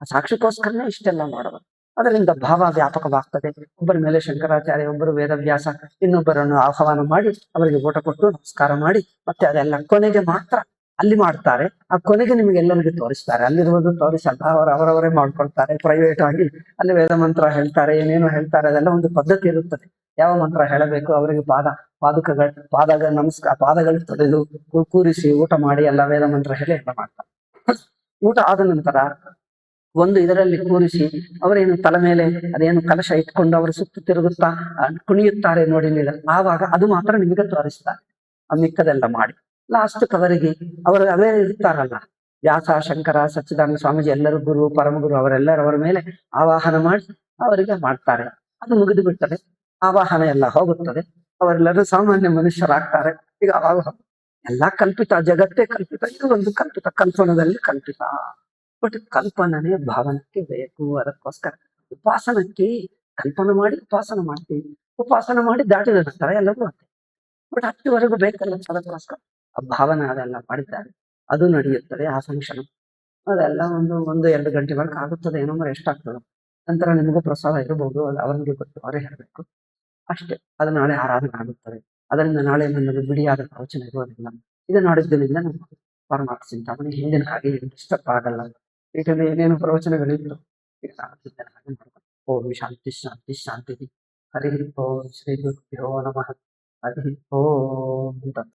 ಆ ಸಾಕ್ಷಿಗೋಸ್ಕರನೇ ಇಷ್ಟೆಲ್ಲ ಮಾಡೋದು. ಅದರಿಂದ ಭಾವ ವ್ಯಾಪಕವಾಗ್ತದೆ. ಒಬ್ಬರ ಮೇಲೆ ಶಂಕರಾಚಾರ್ಯ, ಒಬ್ಬರು ವೇದವ್ಯಾಸ, ಇನ್ನೊಬ್ಬರನ್ನು ಆಹ್ವಾನ ಮಾಡಿ ಅವರಿಗೆ ಊಟ ಕೊಟ್ಟು ನಮಸ್ಕಾರ ಮಾಡಿ ಮತ್ತೆ ಅದೆಲ್ಲ ಕೊನೆಗೆ ಮಾತ್ರ ಅಲ್ಲಿ ಮಾಡ್ತಾರೆ. ಆ ಕೊನೆಗೆ ನಿಮಗೆಲ್ಲರಿಗೂ ತೋರಿಸ್ತಾರೆ, ಅಲ್ಲಿರುವುದು ತೋರಿಸಲ್ಲ, ಅವರವರೇ ಮಾಡ್ಕೊಳ್ತಾರೆ ಪ್ರೈವೇಟ್ ಆಗಿ. ಅಲ್ಲಿ ವೇದ ಮಂತ್ರ ಹೇಳ್ತಾರೆ, ಏನೇನು ಹೇಳ್ತಾರೆ, ಅದೆಲ್ಲ ಒಂದು ಪದ್ಧತಿ ಇರುತ್ತದೆ. ಯಾವ ಮಂತ್ರ ಹೇಳಬೇಕು ಅವರಿಗೆ ಪಾದಗಳು ತೊಳೆದು ಕೂರಿಸಿ ಊಟ ಮಾಡಿ ಎಲ್ಲ ವೇದ ಮಂತ್ರ ಹೇಳಿ ಎಲ್ಲ ಮಾಡ್ತಾರೆ. ಊಟ ಆದ ನಂತರ ಒಂದು ಇದರಲ್ಲಿ ಕೂರಿಸಿ ಅವರೇನು ತಲೆ ಮೇಲೆ ಅದೇನು ಕಲಶ ಇಟ್ಕೊಂಡು ಅವರು ಸುತ್ತು ತಿರುಗುತ್ತಾ ಕುಣಿಯುತ್ತಾರೆ ನೋಡಿ, ಆವಾಗ ಅದು ಮಾತ್ರ ನಿಮಗೆ ತೋರಿಸ್ತಾರೆ. ಆ ಮಿಕ್ಕದೆಲ್ಲ ಮಾಡಿ ಲಾಸ್ಟ್ ಅವರಿಗೆ ಅವರೇ ಇರ್ತಾರಲ್ಲ, ವ್ಯಾಸ, ಶಂಕರ, ಸಚ್ಚಿದಾನಂದ ಸ್ವಾಮೀಜಿ ಎಲ್ಲರೂ ಗುರು, ಪರಮಗುರು ಅವರೆಲ್ಲರವರ ಮೇಲೆ ಆವಾಹನ ಮಾಡಿ ಅವರಿಗೆ ಮಾಡ್ತಾರೆ. ಅದು ಮುಗಿದು ಬಿಟ್ಟರೆ ಆವಾಹನ ಎಲ್ಲ ಹೋಗುತ್ತದೆ, ಅವರೆಲ್ಲರೂ ಸಾಮಾನ್ಯ ಮನುಷ್ಯರಾಗ್ತಾರೆ. ಈಗ ಅವಾಗ ಎಲ್ಲಾ ಕಲ್ಪಿತ, ಜಗತ್ತೇ ಕಲ್ಪಿತ, ಇದು ಒಂದು ಕಲ್ಪಿತ, ಕಲ್ಪನದಲ್ಲಿ ಕಲ್ಪಿತ. ಬಟ್ ಕಲ್ಪನೆ ಭಾವನಕ್ಕೆ ಬೇಕು. ಅದಕ್ಕೋಸ್ಕರ ಉಪಾಸನಕ್ಕೆ ಕಲ್ಪನೆ ಮಾಡಿ ಉಪಾಸನ ಮಾಡ್ತೀವಿ, ಉಪಾಸನ ಮಾಡಿ ದಾಟಿದ ನಂತರ ಎಲ್ಲವೂ ಆಗ್ತದೆ. ಬಟ್ ಅಷ್ಟುವರೆಗೂ ಬೇಕಲ್ಲ, ಅದಕ್ಕೋಸ್ಕರ ಆ ಭಾವನೆ ಅದೆಲ್ಲ ಮಾಡಿದ್ದಾರೆ, ಅದು ನಡೆಯುತ್ತದೆ. ಆ ಫಂಕ್ಷನ್ ಅದೆಲ್ಲ 1-2 ಗಂಟೆವರೆಗೆ ಆಗುತ್ತದೆ, ಏನೋ ಎಷ್ಟಾಗ್ತದೆ. ನಂತರ ನಿಮಗೂ ಪ್ರಸಾದ ಇರಬಹುದು, ಅದು ಅವರಿಗೆ ಗೊತ್ತು, ಅವರೇ ಹೇಳಬೇಕು ಅಷ್ಟೇ. ಅದು ನಾಳೆ ಆರಾಧನೆ ಆಗುತ್ತದೆ. ಅದರಿಂದ ನಾಳೆ ನನ್ನದು ಬಿಡಿಯಾದ ಪ್ರವಚನ ಇರುವುದಿಲ್ಲ. ಇದು ನಾಡಿದ್ದಿನಿಂದ ಪರಮಾರ್ಥ ಚಿಂತಾಮಣಿ ಹಿಂದಿನ ಹಾಗೆ ಡಿಸ್ಟರ್ಬ್ ಆಗಲ್ಲ. ಇದರಲ್ಲಿ ಏನೇನು ಪ್ರವಚನಗಳಿತ್ತು, ಈಗ ನಾನು ಹಿಂದಿನ ಹಾಗೆ ಮಾಡ್ಕೊಂಡು ಓಂ ಶಾಂತಿ ಶಾಂತಿ ಶಾಂತಿ. ಹರಿ ಓಂ ಶ್ರೀ ಗುರುಭ್ಯೋ ನಮಃ. ಹರಿ ಓಂ.